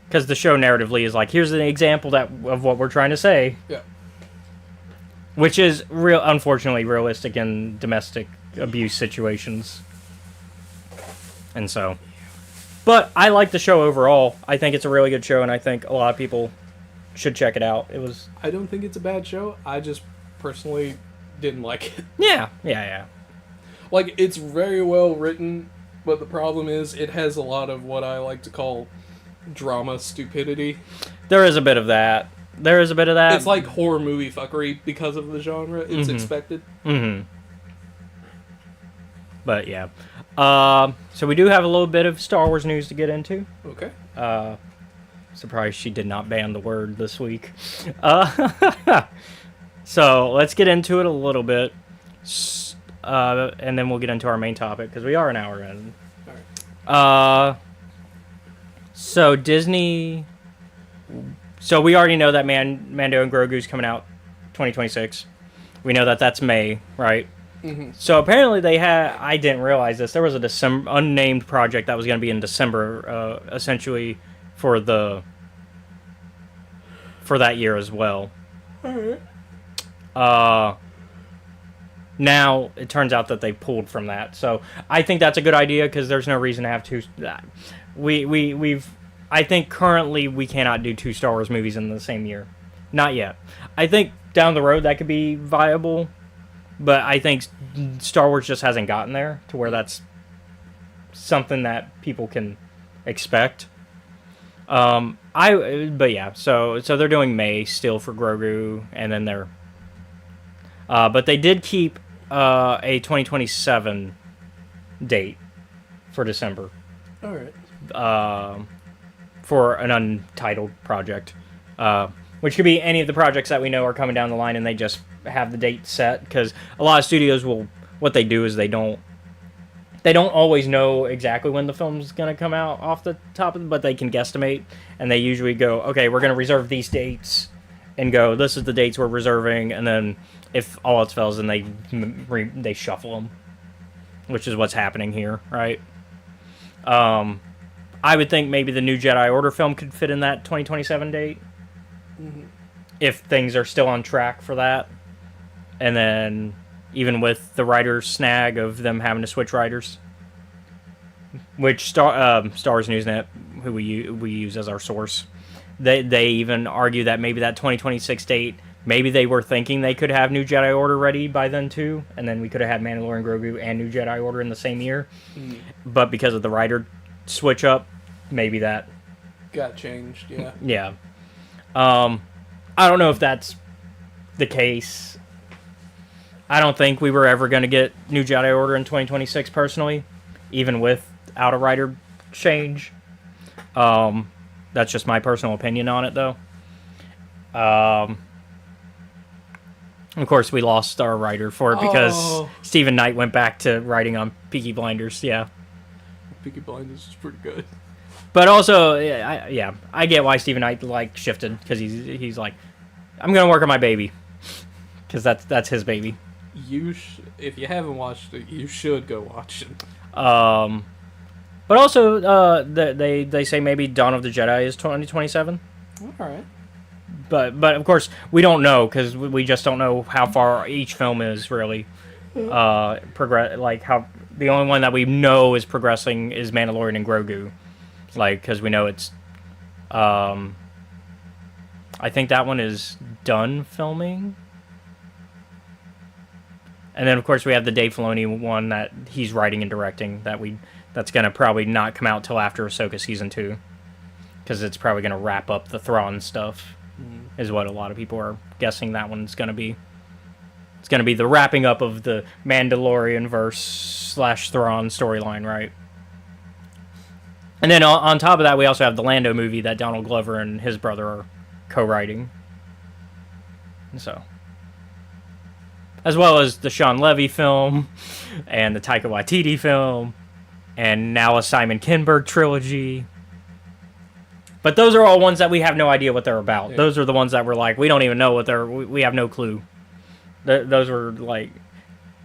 Because the show narratively is like, here's an example of what we're trying to say. Yeah. which is unfortunately realistic in domestic abuse situations. And so, but I like the show overall. I think it's a really good show, and I think a lot of people should check it out. I don't think it's a bad show. I just personally didn't like it. Yeah. Like, it's very well written, but the problem is it has a lot of what I like to call drama stupidity. There is a bit of that. It's like horror movie fuckery because of the genre. It's expected. But yeah. So we do have a little bit of Star Wars news to get into. Okay. Surprised she did not ban the word this week. So let's get into it a little bit. And then we'll get into our main topic, because we are an hour in. Alright. So Disney... So we already know that Mando and Grogu's coming out 2026. We know that that's May, right? Mm-hmm. So apparently they had... I didn't realize this. There was a unnamed project that was going to be in December, essentially, for that year as well. Alright. Now it turns out that they pulled from that, so I think that's a good idea, because there's no reason to have two. I think currently we cannot do two Star Wars movies in the same year, not yet. I think down the road that could be viable, but I think Star Wars just hasn't gotten there to where that's something that people can expect. So they're doing May still for Grogu, and then but they did keep a 2027 date for December. All right. For an untitled project, which could be any of the projects that we know are coming down the line, and they just have the date set, because a lot of studios what they do is they don't always know exactly when the film's going to come out off the top of it, but they can guesstimate, and they usually go, okay, we're going to reserve these dates, and go, this is the dates we're reserving, and then if all else fails, then they shuffle them, which is what's happening here, right? I would think maybe the new Jedi Order film could fit in that 2027 date, if things are still on track for that, and then even with the writer's snag of them having to switch writers, which Star Wars Newsnet, who we use as our source, they even argue that maybe that 2026 date, maybe they were thinking they could have New Jedi Order ready by then too, and then we could have had Mandalorian, Grogu, and New Jedi Order in the same year. But because of the writer switch up, maybe that got changed. Yeah. Yeah. I don't know if that's the case. I don't think we were ever going to get New Jedi Order in 2026 personally, even without a writer change. That's just my personal opinion on it, though. Of course, we lost our writer for it because Stephen Knight went back to writing on Peaky Blinders. Yeah, Peaky Blinders is pretty good. But also, I get why Stephen Knight shifted, because he's like, I'm gonna work on my baby, because that's his baby. If you haven't watched it, you should go watch it. But also, they say maybe Dawn of the Jedi is 2027. All right. But of course we don't know, because we just don't know how far each film is really progress. Like, how the only one that we know is progressing is Mandalorian and Grogu, because we know it's. I think that one is done filming. And then of course we have the Dave Filoni one that he's writing and directing that's gonna probably not come out till after Ahsoka season 2, because it's probably gonna wrap up the Thrawn stuff. Is what a lot of people are guessing that one's going to be. It's going to be the wrapping up of the Mandalorian verse / Thrawn storyline, right? And then on top of that, we also have the Lando movie that Donald Glover and his brother are co-writing. So, as well as the Sean Levy film, and the Taika Waititi film, and now a Simon Kinberg trilogy. But those are all ones that we have no idea what they're about. Yeah. Those are the ones that we're like, we don't even know what we have no clue. Those were like,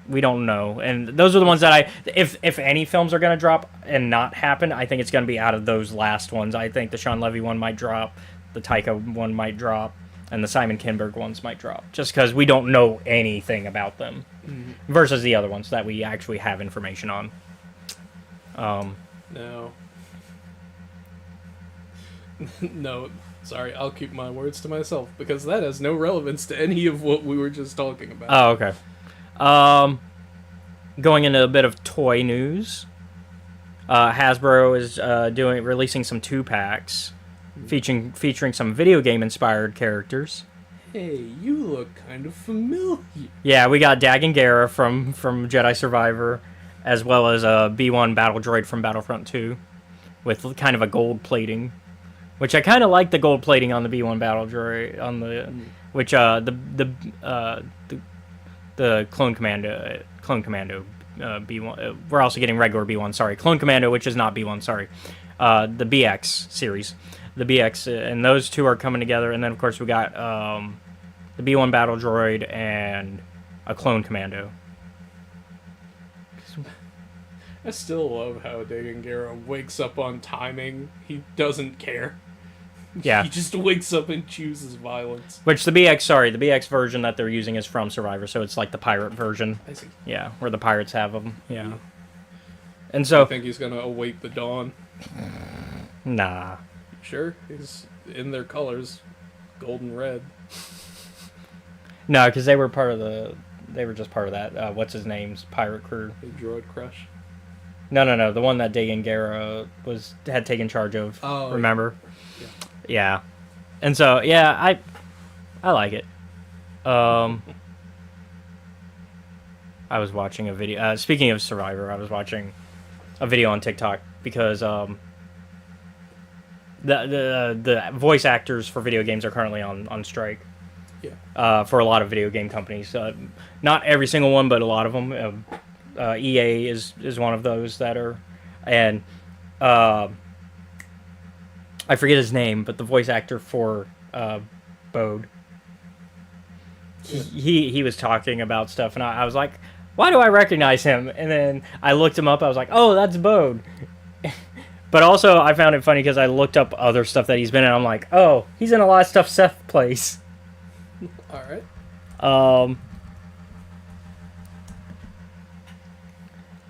we don't know. And those are the ones that if any films are going to drop and not happen, I think it's going to be out of those last ones. I think the Sean Levy one might drop. The Taika one might drop. and the Simon Kinberg ones might drop, just because we don't know anything about them, versus the other ones that we actually have information on. No. No, sorry, I'll keep my words to myself, because that has no relevance to any of what we were just talking about. Oh, okay. Going into a bit of toy news, Hasbro is releasing some 2-packs featuring some video game inspired characters. Hey, you look kind of familiar. Yeah, we got Dagon Gera from Jedi Survivor, as well as a B1 battle droid from Battlefront 2, with kind of a gold plating, which I kind of like the gold plating on the B1 battle droid on the, which the Clone Commando B1. We're also getting regular B1. Sorry, Clone Commando, which is not B1. Sorry, the BX series, the BX, and those two are coming together. And then of course we got the B1 battle droid and a Clone Commando. I still love how Dagon Gera wakes up on timing. He doesn't care. Yeah. He just wakes up and chooses violence. Which the BX version that they're using is from Survivor, so it's like the pirate version. I see. Yeah, where the pirates have them. Yeah. And so... I think he's gonna await the dawn. Nah. Sure, he's in their colors. Gold and red. No, because they were just part of that, what's his name's pirate crew. The droid crush. No, the one that Dagon Gera had taken charge of. Oh, remember? Yeah. And so, yeah, I like it. I was watching a video. Speaking of Survivor, I was watching a video on TikTok because the voice actors for video games are currently on strike. Yeah. For a lot of video game companies, not every single one, but a lot of them. EA is one of those that are, and I forget his name, but the voice actor for Bode. He was talking about stuff, and I was like, why do I recognize him? And then I looked him up. I was like, oh, that's Bode. But also, I found it funny because I looked up other stuff that he's been in. I'm like, oh, he's in a lot of stuff Seth plays. All right.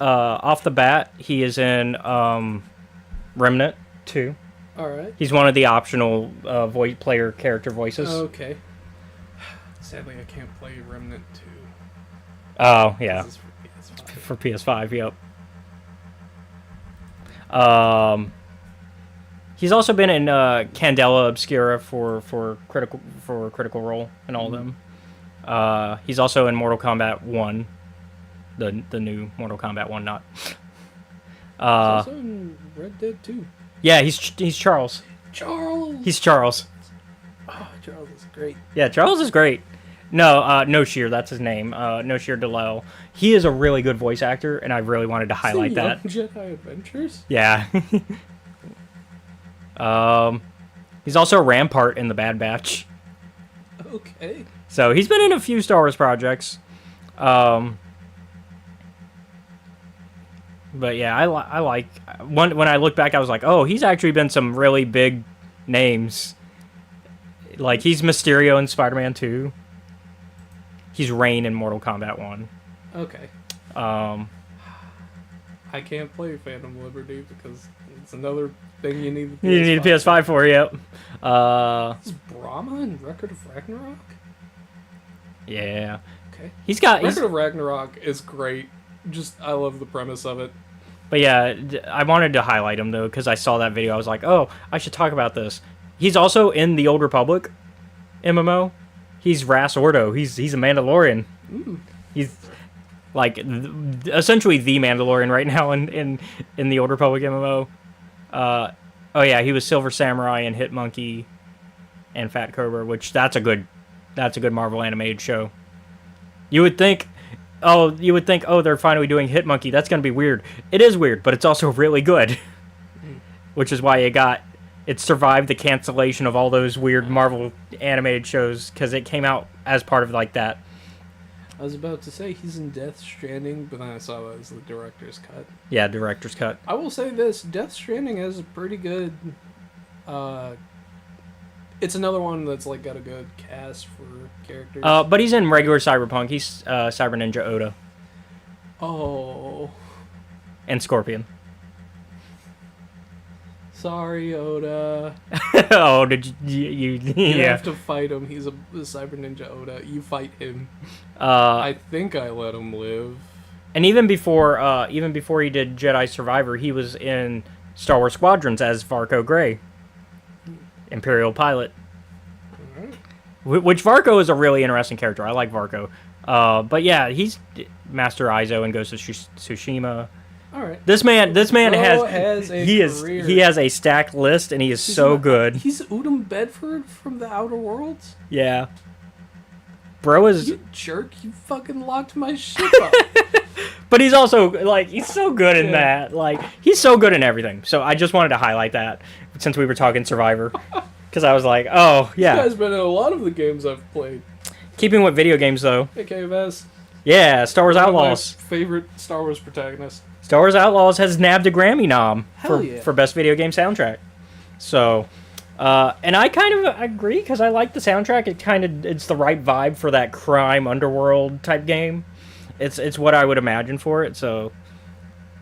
Off the bat, he is in Remnant 2. All right. He's one of the optional voice player character voices. Okay. Sadly, I can't play Remnant 2. Oh, yeah. This is for PS5. For PS5, yep. He's also been in Candela Obscura for Critical Role and all of them. He's also in Mortal Kombat 1. The new Mortal Kombat 1, not. He's also in Red Dead 2. Yeah, he's Charles. Charles! He's Charles. Oh, Charles is great. Yeah, Charles is great. No, Noshir, that's his name. Noshir Dalel. He is a really good voice actor, and I really wanted to highlight that. Jedi Adventures? Yeah. He's also Rampart in the Bad Batch. Okay. So he's been in a few Star Wars projects. But yeah, I like when I look back, I was like, oh, he's actually been some really big names. Like he's Mysterio in Spider-Man 2. He's Rain in Mortal Kombat 1. Okay. I can't play Phantom Liberty because it's another thing you need. You need a PS5 for, yep. Is Brahma in Record of Ragnarok? Yeah. Okay. Record of Ragnarok is great. Just I love the premise of it. But yeah, I wanted to highlight him though because I saw that video. I was like, oh, I should talk about this. He's also in the Old Republic MMO. He's Ras Ordo. He's a Mandalorian. Ooh. He's like essentially the Mandalorian right now in the Old Republic MMO. Oh yeah, he was Silver Samurai and Hitmonkey and Fat Cobra, which that's a good Marvel animated show. You would think, oh, they're finally doing Hitmonkey. That's gonna be weird. It is weird, but it's also really good. Which is why it survived the cancellation of all those weird Marvel animated shows because it came out as part of like that. I was about to say he's in Death Stranding, but then I saw that as the director's cut. Yeah, director's cut. I will say this: Death Stranding has a pretty good It's another one that's like got a good cast for characters. But he's in regular Cyberpunk. He's Cyber Ninja Oda Oh, and Scorpion. sorry, Oda. Oh, did you You yeah. have to fight him. He's a Cyber Ninja Oda. You fight him. Uh, I think I let him live. and even before he did Jedi Survivor, he was in Star Wars Squadrons as Varco Gray, Imperial pilot. Which Varco is a really interesting character. I like Varco. But yeah, he's Master Izo and Ghost of Tsushima. All right. This man Bro has a he career. he has a stacked list and he is so good. He's Udom Bedford from the Outer Worlds. Yeah. Bro is You jerk! You fucking locked my ship up. but he's also like he's so good in Yeah. that. Like he's so good in everything. So I just wanted to highlight that since we were talking Survivor. Cuz I was like, "Oh, yeah." This guy's been in a lot of the games I've played. Keeping with video games though. Hey, KVS. Yeah, Star Wars One of my Outlaws. favorite Star Wars protagonist. Star Wars Outlaws has nabbed a Grammy nom Hell yeah. for best video game soundtrack. So, and I kind of agree because I like the soundtrack. It's the right vibe for that crime underworld type game. It's what I would imagine for it. So,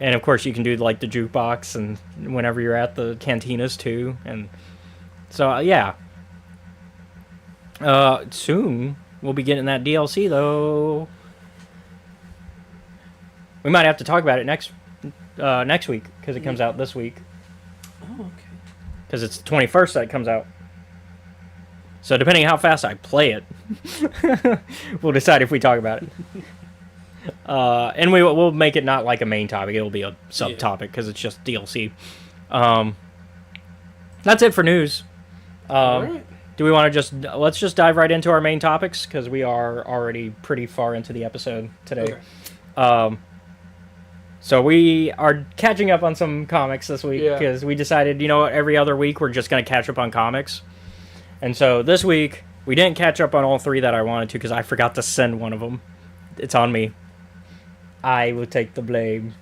and of course you can do like the jukebox and whenever you're at the cantinas too. And so yeah. Soon we'll be getting that DLC though. We might have to talk about it next week because it comes out this week. Oh, okay. Because it's the 21st that it comes out. So depending on how fast I play it, we'll decide if we talk about it. And we'll make it not like a main topic. It'll be a subtopic because it's just DLC. That's it for news. All right. Do we want to let's just dive right into our main topics because we are already pretty far into the episode today. Okay. So we are catching up on some comics this week because we decided, every other week we're just going to catch up on comics. And so this week we didn't catch up on all three that I wanted to because I forgot to send one of them. It's on me. I will take the blame.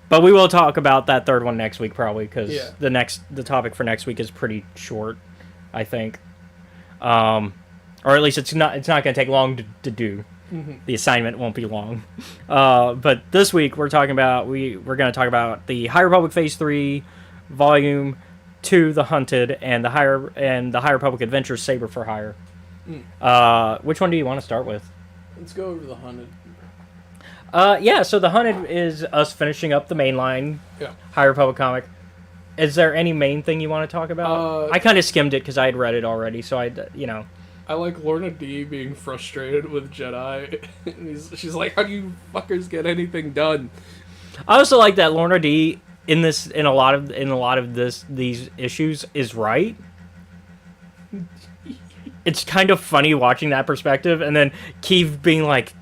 But we will talk about that third one next week probably because the topic for next week is pretty short, I think. Or at least it's not going to take long to do. Mm-hmm. The assignment won't be long. But this week we're going to talk about the High Republic Phase 3, Volume 2, The Hunted, and the High Republic Adventures Saber for Hire. Which one do you want to start with? Let's go over The Hunted. So The Hunted is us finishing up the mainline High Republic comic. Is there any main thing you want to talk about? I kind of skimmed it because I had read it already, so I like Lorna D being frustrated with Jedi. She's like, "How do you fuckers get anything done?" I also like that Lorna D in a lot of these issues is right. It's kind of funny watching that perspective, and then Keeve being like,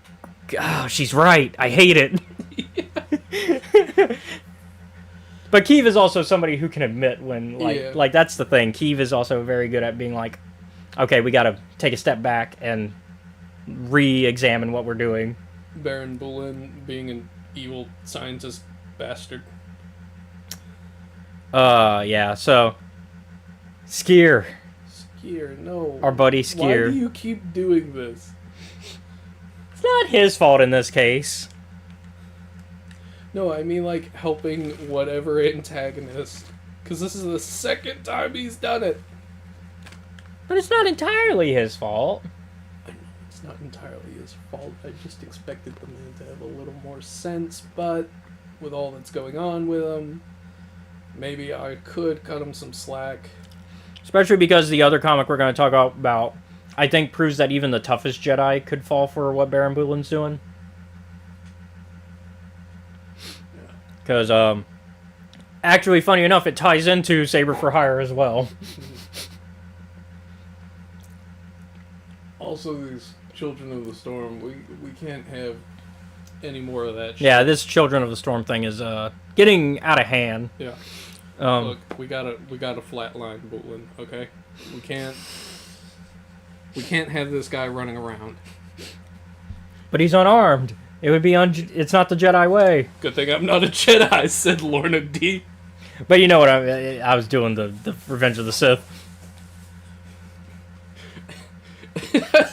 "Oh, she's right. I hate it." But Keeve is also somebody who can admit when like that's the thing. Keeve is also very good at being like, okay, we got to take a step back and re-examine what we're doing. Baron Bulin being an evil scientist bastard. Yeah, so Skier, no. our buddy Skier. Why do you keep doing this? It's not his fault in this case. No, I mean like helping whatever antagonist. Because this is the second time he's done it. But it's not entirely his fault. I know it's not entirely his fault. I just expected the man to have a little more sense, but with all that's going on with him, maybe I could cut him some slack. Especially because the other comic we're going to talk about, I think, proves that even the toughest Jedi could fall for what Baron Bulin's doing. Because, actually, funny enough, it ties into Saber for Hire as well. Also, these Children of the Storm, we can't have any more of that shit. Yeah, this Children of the Storm thing is getting out of hand. Yeah. Look, we gotta flatline Bulin, okay? We can't have this guy running around. But he's unarmed. It would be it's not the Jedi way. Good thing I'm not a Jedi, said Lorna D. But you know what I was doing the Revenge of the Sith.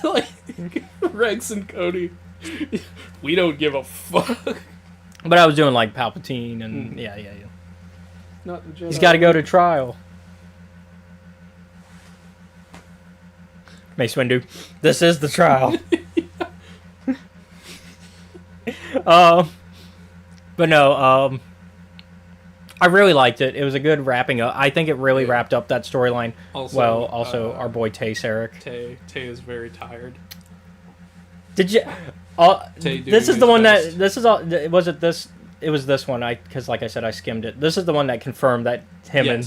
like Rex and Cody, we don't give a fuck. But I was doing like Palpatine and yeah. Not the Jedi. He's got to go to trial. Mace Windu, this is the trial. But no, I really liked it. It was a good wrapping up. I think it really wrapped up that storyline. Also, our boy Tay Sarek. Tay is very tired. Did you? This is the one that. This is all. Was it this? It was this one. Because like I said, I skimmed it. This is the one that confirmed that him and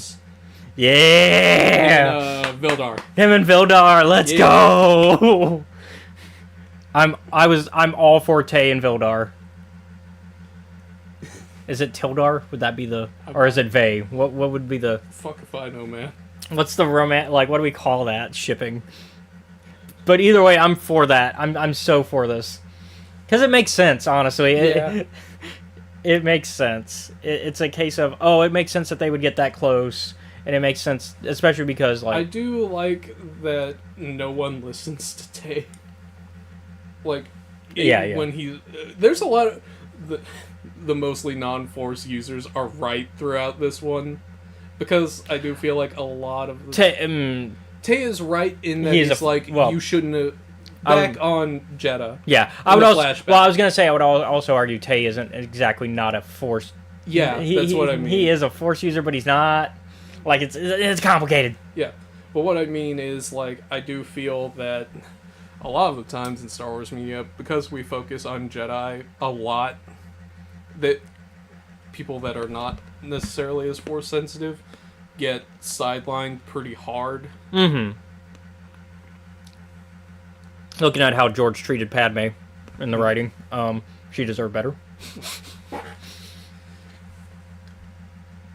Vildar. Him and Vildar. Let's go. I'm all for Tay and Vildar. Is it Tildar? Would that be the, or is it Vey? What would be the? Fuck if I know, man. What's the what do we call that shipping? But either way, I'm for that. I'm so for this, because it makes sense. Honestly, it makes sense. It's a case of it makes sense that they would get that close, and it makes sense, especially because like I do like that no one listens to Tay. Like, when there's a lot of the mostly non-Force users are right throughout this one, because I do feel like a lot of Tay is right in that he's like, you shouldn't have on Jeddah. Yeah, I would also. Well, I was gonna say I would also argue Tay isn't exactly not a Force. Yeah, that's what I mean. He is a Force user, but he's not. Like it's complicated. Yeah, but what I mean is like I do feel that a lot of the times in Star Wars media, because we focus on Jedi a lot, that people that are not necessarily as Force sensitive get sidelined pretty hard. Mm-hmm. Looking at how George treated Padme in the writing, she deserved better.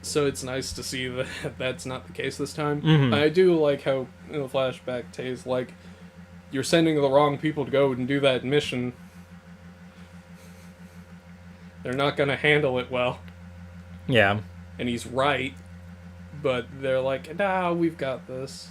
So it's nice to see that that's not the case this time. Mm-hmm. I do like how in the flashback Tay's like, you're sending the wrong people to go and do that mission. They're not going to handle it well. Yeah. And he's right, but they're like, nah, we've got this.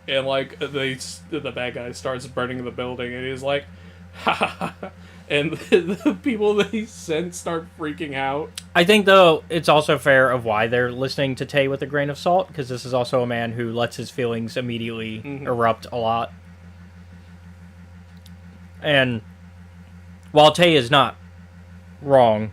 And like the bad guy starts burning the building, and he's like, ha ha ha. And the people that he sent start freaking out. I think, though, it's also fair of why they're listening to Tay with a grain of salt, because this is also a man who lets his feelings immediately erupt a lot. And while Tay is not wrong,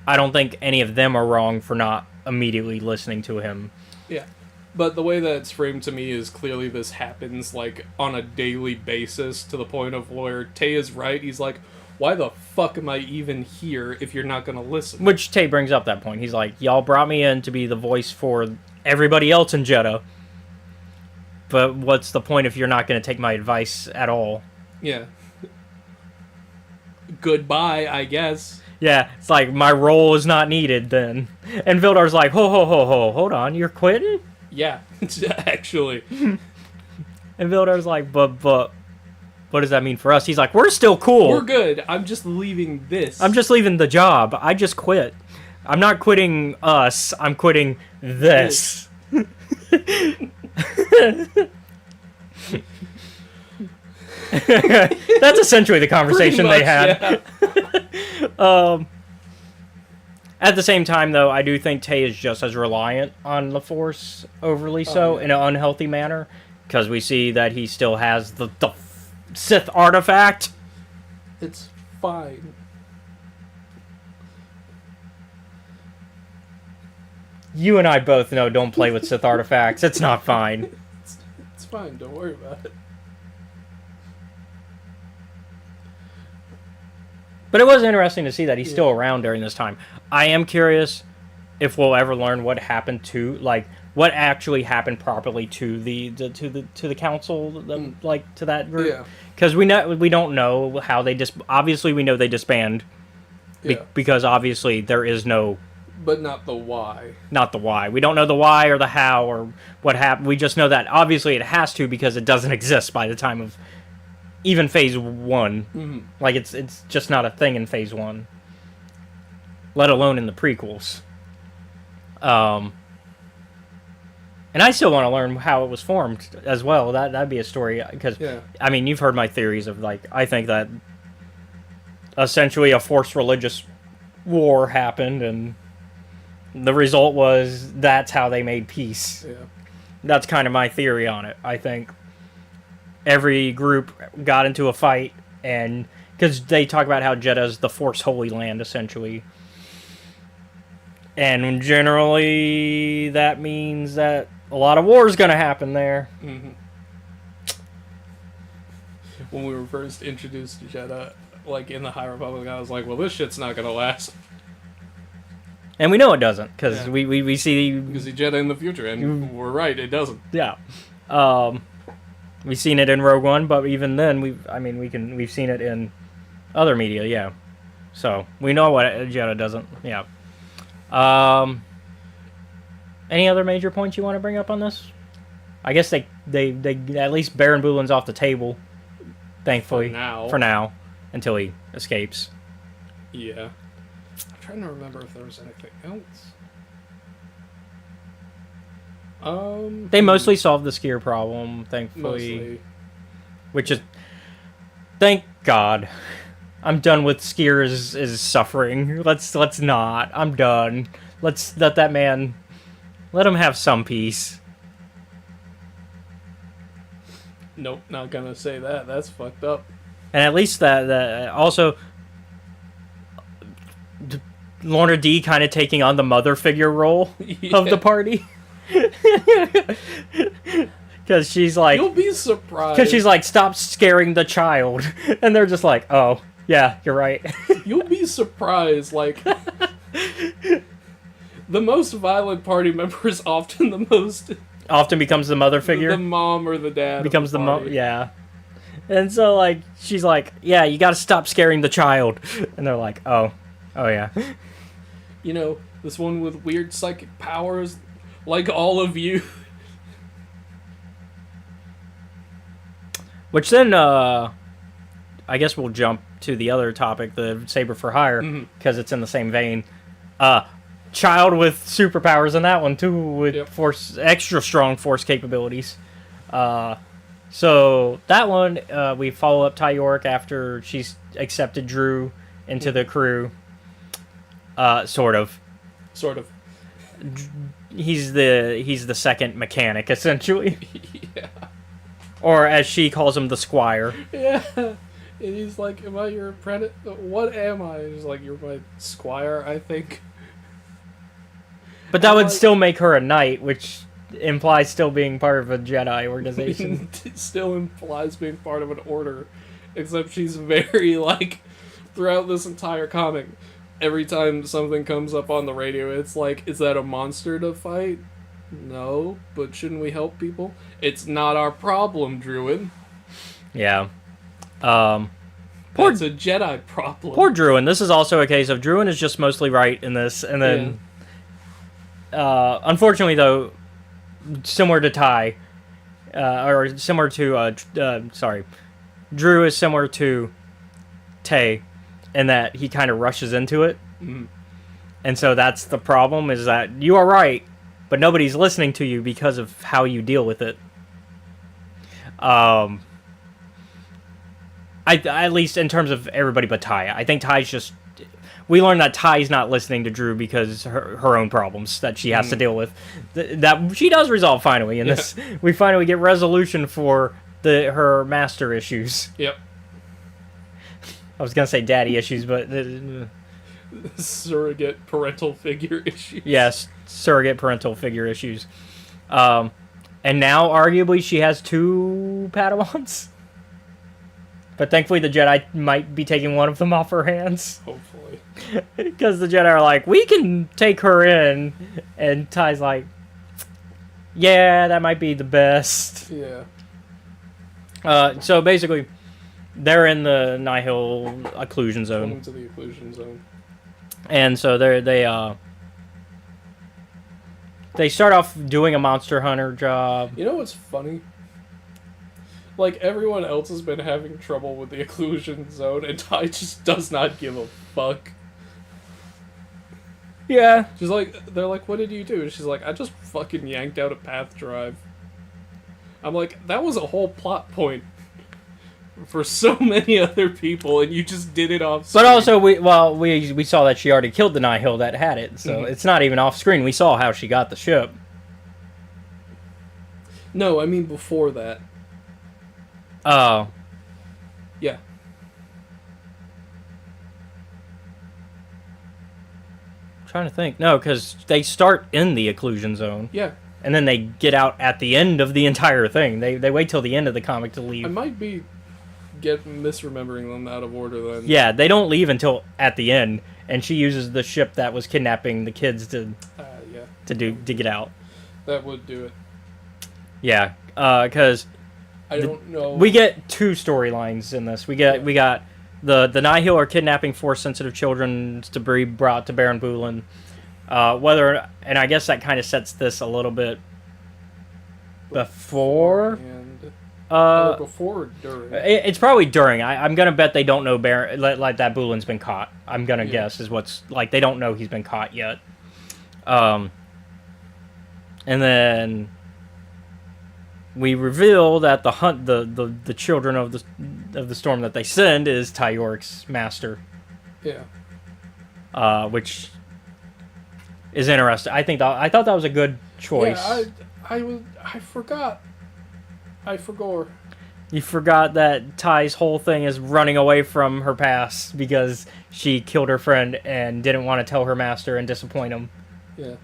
I don't think any of them are wrong for not immediately listening to him. Yeah. But the way that it's framed to me is clearly this happens, like, on a daily basis, to the point of where Tay is right. He's like, why the fuck am I even here if you're not going to listen? Which Tay brings up that point. He's like, y'all brought me in to be the voice for everybody else in Jeddah. But what's the point if you're not going to take my advice at all? Yeah. Goodbye, I guess. Yeah, it's like, my role is not needed then. And Vildar's like, hold on, you're quitting? Yeah, actually. And Vildar's like, but what does that mean for us? He's like, we're still cool. We're good. I'm just leaving this. I'm just leaving the job. I just quit. I'm not quitting us. I'm quitting this. That's essentially the conversation they had. Yeah. At the same time, though, I do think Tay is just as reliant on the Force, overly so, in an unhealthy manner, because we see that he still has the Sith artifact. It's fine. You and I both know don't play with Sith artifacts. It's not fine. It's fine. Don't worry about it. But it was interesting to see that he's still around during this time. I am curious if we'll ever learn what happened to, like, what actually happened properly to the council, to that group. Yeah. Because we don't know how they obviously we know they disband. Because obviously there is no. But not the why. Not the why. We don't know the why or the how or what happened. We just know that obviously it has to, because it doesn't exist by the time of even Phase 1. Mm-hmm. Like, it's just not a thing in Phase 1. Let alone in the prequels. And I still want to learn how it was formed as well. That'd be a story because I mean, you've heard my theories of like I think that essentially a forced religious war happened, and the result was that's how they made peace. Yeah. That's kind of my theory on it. I think every group got into a fight, and because they talk about how Jedda's the Force Holy Land, essentially. And generally, that means that a lot of war is going to happen there. Mm-hmm. When we were first introduced to Jeddah, like in the High Republic, I was like, well, this shit's not going to last. And we know it doesn't, because we see... We see Jeddah in the future, and we're right, it doesn't. Yeah. We've seen it in Rogue One, but even then, we've seen it in other media, yeah. So, we know what Jeddah doesn't, yeah. Any other major points you want to bring up on this? I guess they at least Baron Boolin's off the table, thankfully. For now, until he escapes. Yeah. I'm trying to remember if there was anything else. They mostly solved the skier problem, thankfully. Mostly. Which is... Thank God. I'm done with skiers is suffering. Let's not. I'm done. Let's let that man... Let him have some peace. Nope, not gonna say that. That's fucked up. And at least that also... Lorna D kind of taking on the mother figure role of the party. Because she's like... You'll be surprised. Because she's like, stop scaring the child. And they're just like, oh, yeah, you're right. You'll be surprised, like... The most violent party member is often the most... Often becomes the mother figure? The mom or the dad. Becomes the mom, yeah. And so, like, she's like, yeah, you gotta stop scaring the child. And they're like, oh yeah. You know, this one with weird psychic powers, like all of you. Which then, I guess we'll jump to the other topic, the Saber for Hire, because it's in the same vein. Child with superpowers in that one, too, with extra strong force capabilities. So, that one, we follow up Ty Yorrick after she's accepted Drew into the crew. Sort of. He's the second mechanic, essentially. Yeah. Or as she calls him, the squire. Yeah. And he's like, am I your apprentice? What am I? He's like, you're my squire, I think. But that would still make her a knight, which implies still being part of a Jedi organization. It still implies being part of an order. Except she's very, like, throughout this entire comic, every time something comes up on the radio, it's like, is that a monster to fight? No, but shouldn't we help people? It's not our problem, Druid. Yeah. It's a Jedi problem. Poor Druin. This is also a case of Druin is just mostly right in this, and then... unfortunately, though, similar to Ty, or similar to, Drew is similar to Tay in that he kind of rushes into it. Mm. And so that's the problem, is that you are right, but nobody's listening to you because of how you deal with it. At least in terms of everybody but Ty. I think Ty's just... We learned that Ty's not listening to Drew because her own problems that she has to deal with. That she does resolve finally in this. We finally get resolution for her master issues. Yep. I was going to say daddy issues, but... surrogate parental figure issues. Yes, surrogate parental figure issues. And now, arguably, she has 2 Padawans. But thankfully, the Jedi might be taking one of them off her hands. Hopefully. Because the Jedi are like, we can take her in. And Ty's like, yeah, that might be the best. Yeah. So basically, they're in the Nihil occlusion zone. Coming to the occlusion zone. And so they start off doing a monster hunter job. You know what's funny? Like, everyone else has been having trouble with the occlusion zone, and Ty just does not give a fuck. Yeah. She's like, they're like, what did you do? And she's like, I just fucking yanked out a path drive. I'm like, that was a whole plot point for so many other people, and you just did it off screen. But also, we saw that she already killed the Nihil that had it, so it's not even off screen. We saw how she got the ship. No, I mean before that. Oh. Yeah. I'm trying to think. No, because they start in the occlusion zone. Yeah. And then they get out at the end of the entire thing. They wait till the end of the comic to leave. I might be misremembering them out of order then. Yeah, they don't leave until at the end, and she uses the ship that was kidnapping the kids to get out. That would do it. Yeah, because I don't know. We get two storylines in this. We got the Nihil are kidnapping Force-sensitive children to be brought to Baron Bulin. And I guess that kind of sets this a little bit before. Before or during? It's probably during. I'm gonna bet they don't know Baron, like that Bulin's been caught. I'm gonna guess is what's like they don't know he's been caught yet. And then we reveal that the children of the storm that they send is Ty Yorrick's master. Yeah. Which is interesting. I thought that was a good choice. Yeah, I forgot. I forgot. You forgot that Ty's whole thing is running away from her past because she killed her friend and didn't want to tell her master and disappoint him. Yeah.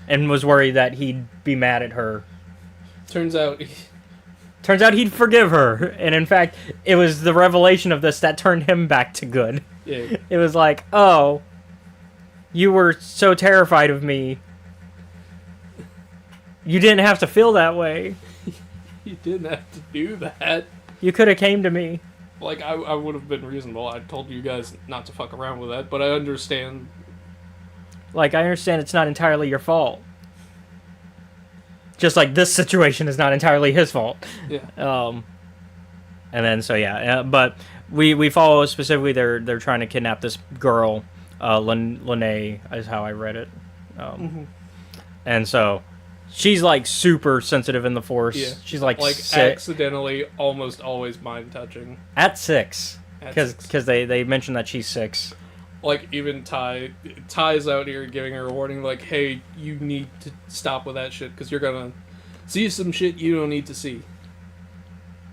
And was worried that he'd be mad at her. Turns out he'd forgive her. And in fact, it was the revelation of this that turned him back to good. Yeah. It was like, oh, you were so terrified of me. You didn't have to feel that way. You didn't have to do that. You could have came to me. Like, I would have been reasonable. I told you guys not to fuck around with that, but I understand. Like, I understand it's not entirely your fault. Just like this situation is not entirely his fault. Yeah. And then, so yeah. But we follow specifically, they're trying to kidnap this girl. Lene is how I read it. And so she's like super sensitive in the Force. Yeah. She's like accidentally almost always mind touching. At 6. Because they mentioned that she's 6. Like, even Ty's out here giving her a warning, like, hey, you need to stop with that shit, because you're gonna see some shit you don't need to see.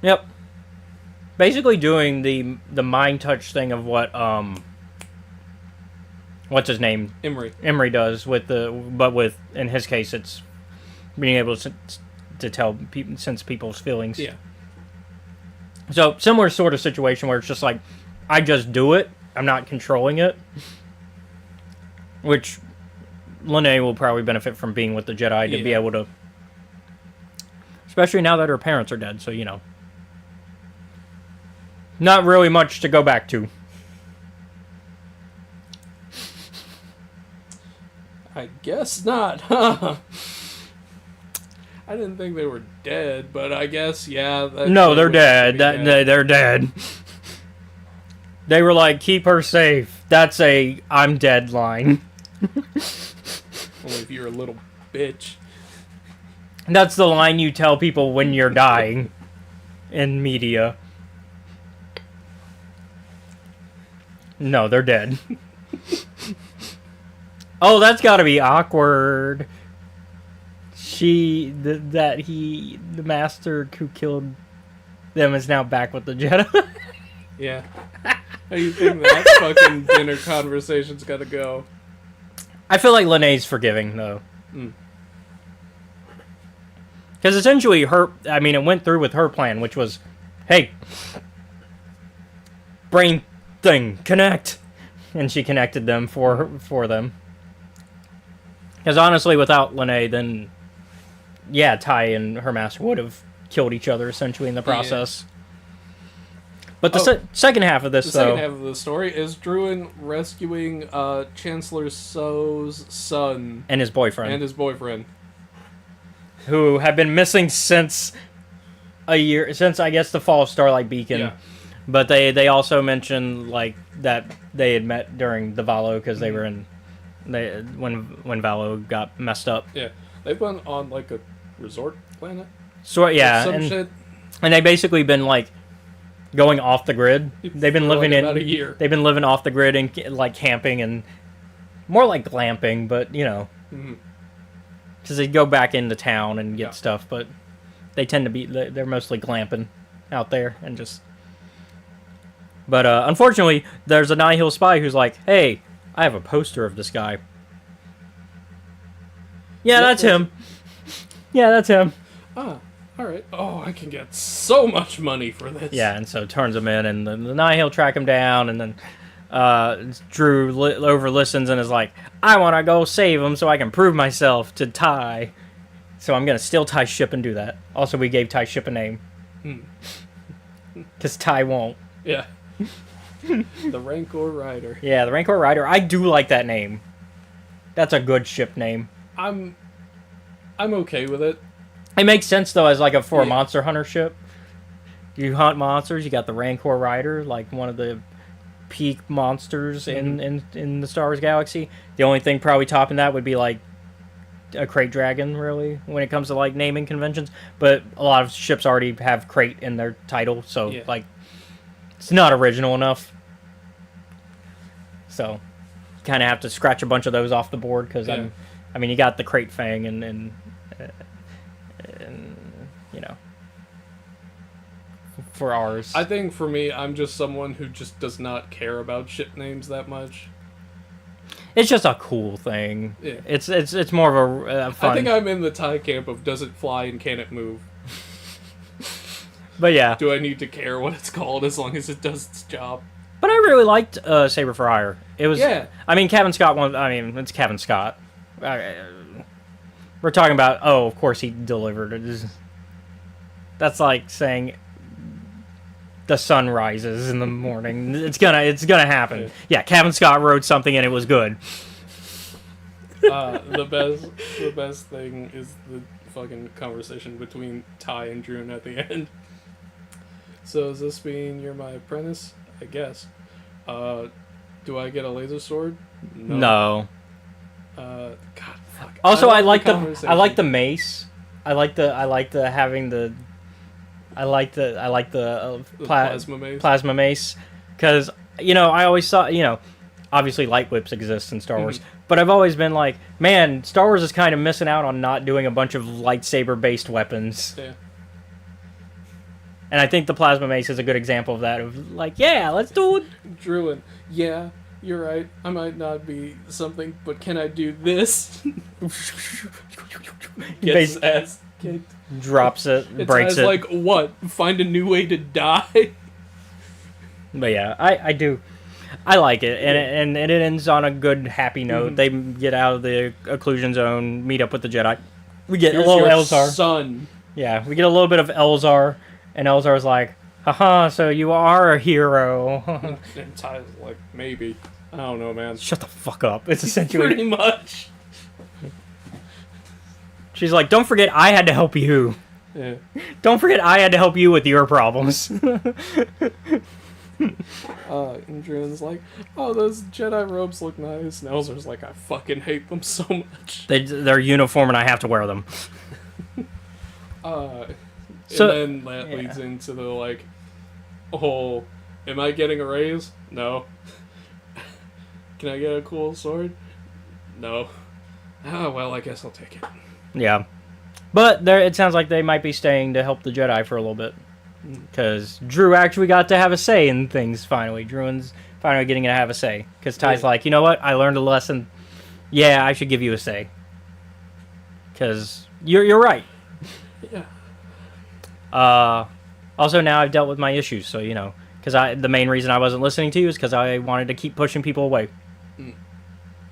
Yep. Basically doing the mind touch thing of what, what's his name? Emery does, but in his case, it's being able to tell people, sense people's feelings. Yeah. So, similar sort of situation where it's just like, I just do it. I'm not controlling it. Which Lene will probably benefit from being with the Jedi to be able to... Especially now that her parents are dead, so, you know. Not really much to go back to. I guess not, huh? I didn't think they were dead, but I guess, yeah. No, they're dead. They're dead. They were like, keep her safe. That's a I'm dead line. Only if you're a little bitch. That's the line you tell people when you're dying in media. No, they're dead. Oh, that's gotta be awkward. The master who killed them is now back with the Jedi. Yeah. How do you think that fucking dinner conversation's gotta go? I feel like Lene's forgiving, though. Because essentially, it went through with her plan, which was, hey, brain thing, connect. And she connected them for them. Because honestly, without Lene, then, yeah, Ty and her master would have killed each other, essentially, in the process. Yeah. But the second half of this, the second half of the story is Druin rescuing Chancellor So's son. And his boyfriend. Who have been missing since a year, since, I guess, the fall of Starlight Beacon. Yeah. But they also mentioned, like, that they had met during the Valo, because they were in when Valo got messed up. Yeah, they've been on like a resort planet. So yeah, Some shit. And they basically been like going off the grid. They've been living like in about a year. They've been living off the grid and like camping and more like glamping, but you know, because they go back into town and get stuff, but they tend to be they're mostly glamping out there and just. But unfortunately, there's a Nihil spy who's like, "Hey, I have a poster of this guy." Yeah, that's him. Yeah, that's him. Ah, all right. Oh, I can get so much money for this. Yeah, and so turns him in, and the Nihil track him down, and then Drew over listens and is like, "I want to go save him so I can prove myself to Ty. So I'm gonna steal Ty's ship and do that." Also, we gave Ty's ship a name because Ty won't. Yeah. The Rancor Rider. Yeah, the Rancor Rider. I do like that name. That's a good ship name. I'm okay with it. It makes sense though as like a monster hunter ship. You hunt monsters. You got the Rancor Rider, like one of the peak monsters in the Star Wars galaxy. The only thing probably topping that would be like a Crate Dragon, really, when it comes to like naming conventions. But a lot of ships already have Crate in their title, so like it's not original enough. So you kind of have to scratch a bunch of those off the board because I mean, you got the Crate Fang and you know, for ours. I think for me, I'm just someone who just does not care about ship names that much. It's just a cool thing. Yeah. It's more of a fun. I think I'm in the Thai camp of does it fly and can it move? But yeah. Do I need to care what it's called as long as it does its job? But I really liked Saber for Hire. It was. Yeah. I mean, Kevin Scott. It's Kevin Scott. We're talking about. Oh, of course he delivered it. That's like saying the sun rises in the morning. It's gonna happen. Yeah, Kevin Scott wrote something and it was good. The best thing is the fucking conversation between Ty and Drew at the end. So does this mean you're my apprentice? I guess. Do I get a laser sword? No. God, fuck. Also, I like the mace. I like the plasma mace. Plasma mace, because I always thought obviously light whips exist in Star Wars, but I've always been like, man, Star Wars is kind of missing out on not doing a bunch of lightsaber based weapons. Yeah. And I think the plasma mace is a good example of that. Of like, yeah, let's do it. Druin, yeah, you're right. I might not be something, but can I do this? Gets his ass kicked. Drops it, breaks it. Like, what? Find a new way to die? But yeah, I do. I like it, and it ends on a good, happy note. They get out of the occlusion zone, meet up with the Jedi. We get a little Elzar. Son. Yeah, we get a little bit of Elzar. And Elzar's like, haha, so you are a hero. And Ty's like, maybe. I don't know, man. Shut the fuck up. It's essentially... Pretty much. She's like, don't forget I had to help you. Yeah. Don't forget I had to help you with your problems. And Druin's like, oh, those Jedi robes look nice. And Elzar's like, I fucking hate them so much. They're uniform and I have to wear them. So, and then that leads into the, like, whole, am I getting a raise? No. Can I get a cool sword? No. Oh, well, I guess I'll take it. Yeah. But it sounds like they might be staying to help the Jedi for a little bit. Because Drew actually got to have a say in things, finally. Druin's finally getting to have a say. Because Ty's like, you know what? I learned a lesson. Yeah, I should give you a say. Because you're right. Yeah. Also now I've dealt with my issues, so because the main reason I wasn't listening to you is because I wanted to keep pushing people away,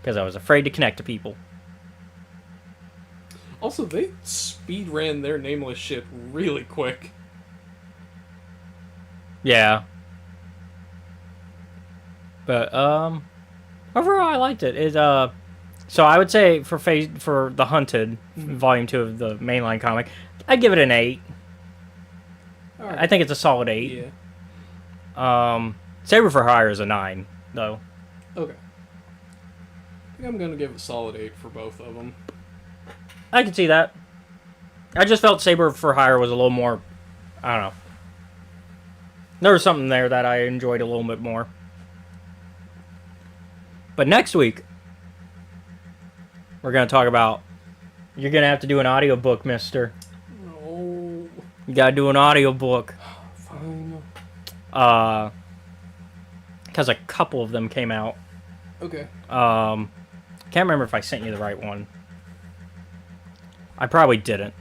because I was afraid to connect to people. Also, they speed ran their nameless ship really quick. Yeah. But overall I liked it. So I would say for the Hunted Volume 2 of the mainline comic, I'd give it an 8. Right. I think it's a solid 8. Yeah. Saber for Hire is a 9, though. Okay. think I'm gonna give it a solid 8 for both of them. I can see that. I just felt Saber for Hire was a little more, I don't know. There was something there that I enjoyed a little bit more. But next week, we're going to talk about, you're going to have to do an audiobook, mister. No. You got to do an audiobook. Fine. Because a couple of them came out. Okay. Can't remember if I sent you the right one. I probably didn't.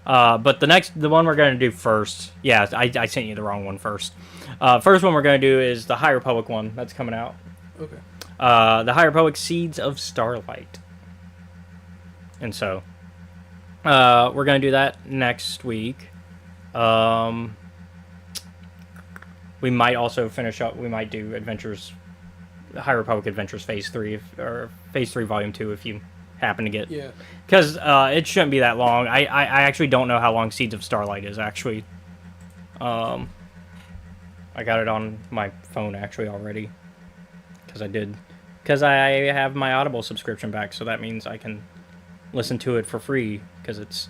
But the one we're going to do first, yeah, I sent you the wrong one first. First one we're going to do is the High Republic one that's coming out. Okay. The High Republic Seeds of Starlight. And so, we're going to do that next week. We might also finish up, we might do Adventures, High Republic Adventures Phase 3, or Phase 3 Volume 2 if you happen to get... Yeah. Because it shouldn't be that long. I actually don't know how long Seeds of Starlight is, actually. I got it on my phone, actually, already. Because I have my Audible subscription back, so that means I can listen to it for free. Because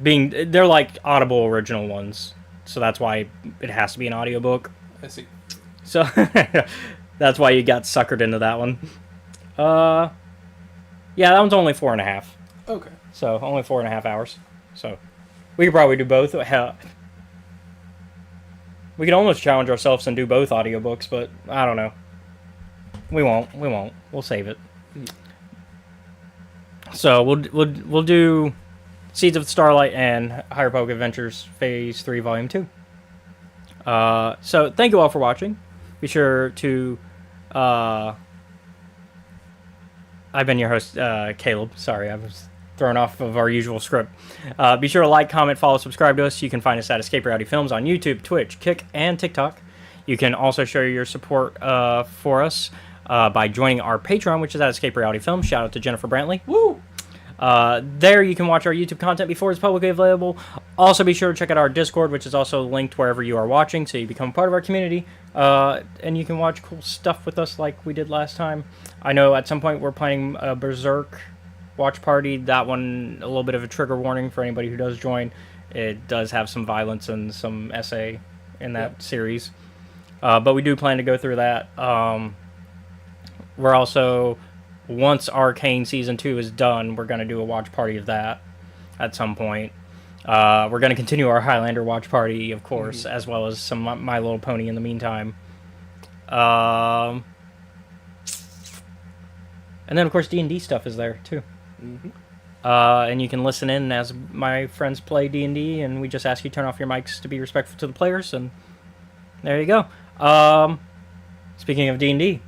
they're like Audible original ones. So that's why it has to be an audiobook. I see. So, that's why you got suckered into that one. Yeah, that one's only 4.5. Okay. So, only 4.5 hours. So, we could probably do both. Hell, we could almost challenge ourselves and do both audiobooks, but I don't know. We won't. We'll save it. So, we'll do Seeds of Starlight and High Republic Adventures Phase 3 Volume 2. So, thank you all for watching. Be sure to... I've been your host, Caleb. Sorry, I was thrown off of our usual script. Be sure to like, comment, follow, subscribe to us. You can find us at Escape Reality Films on YouTube, Twitch, Kick, and TikTok. You can also show your support for us by joining our Patreon, which is at Escape Reality Films. Shout out to Jennifer Brantley. Woo! There you can watch our YouTube content before it's publicly available. Also be sure to check out our Discord, which is also linked wherever you are watching, so you become part of our community. And you can watch cool stuff with us like we did last time. I know at some point we're planning a Berserk watch party. That one, a little bit of a trigger warning for anybody who does join. It does have some violence and some essay in that series. But we do plan to go through that. We're also... Once Arcane Season 2 is done, we're going to do a watch party of that at some point. We're going to continue our Highlander watch party, of course, as well as some My Little Pony in the meantime. And then, of course, D&D stuff is there, too. And you can listen in as my friends play D&D, and we just ask you to turn off your mics to be respectful to the players, and there you go. Speaking of D&D.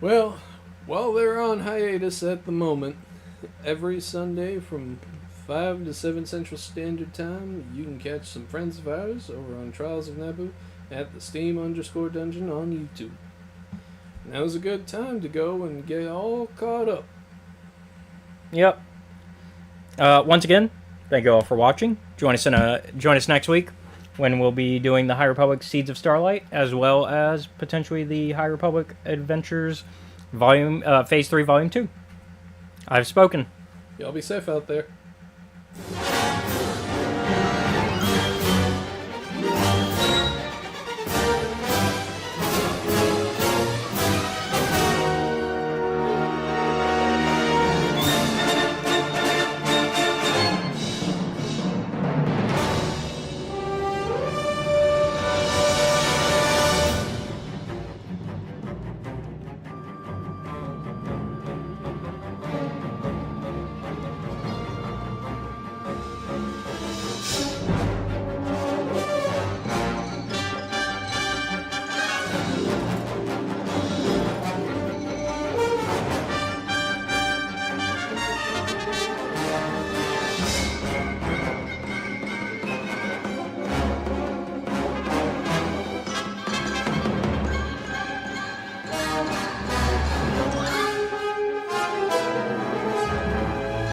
Well... While they're on hiatus at the moment, every Sunday from 5 to 7 Central Standard Time, you can catch some friends of ours over on Trials of Naboo at the Steam_Dungeon on YouTube. Now's a good time to go and get all caught up. Yep. Once again, thank you all for watching. Join us next week when we'll be doing the High Republic Seeds of Starlight, as well as potentially the High Republic Adventures Phase 3 Volume 2. I've spoken. Y'all be safe out there.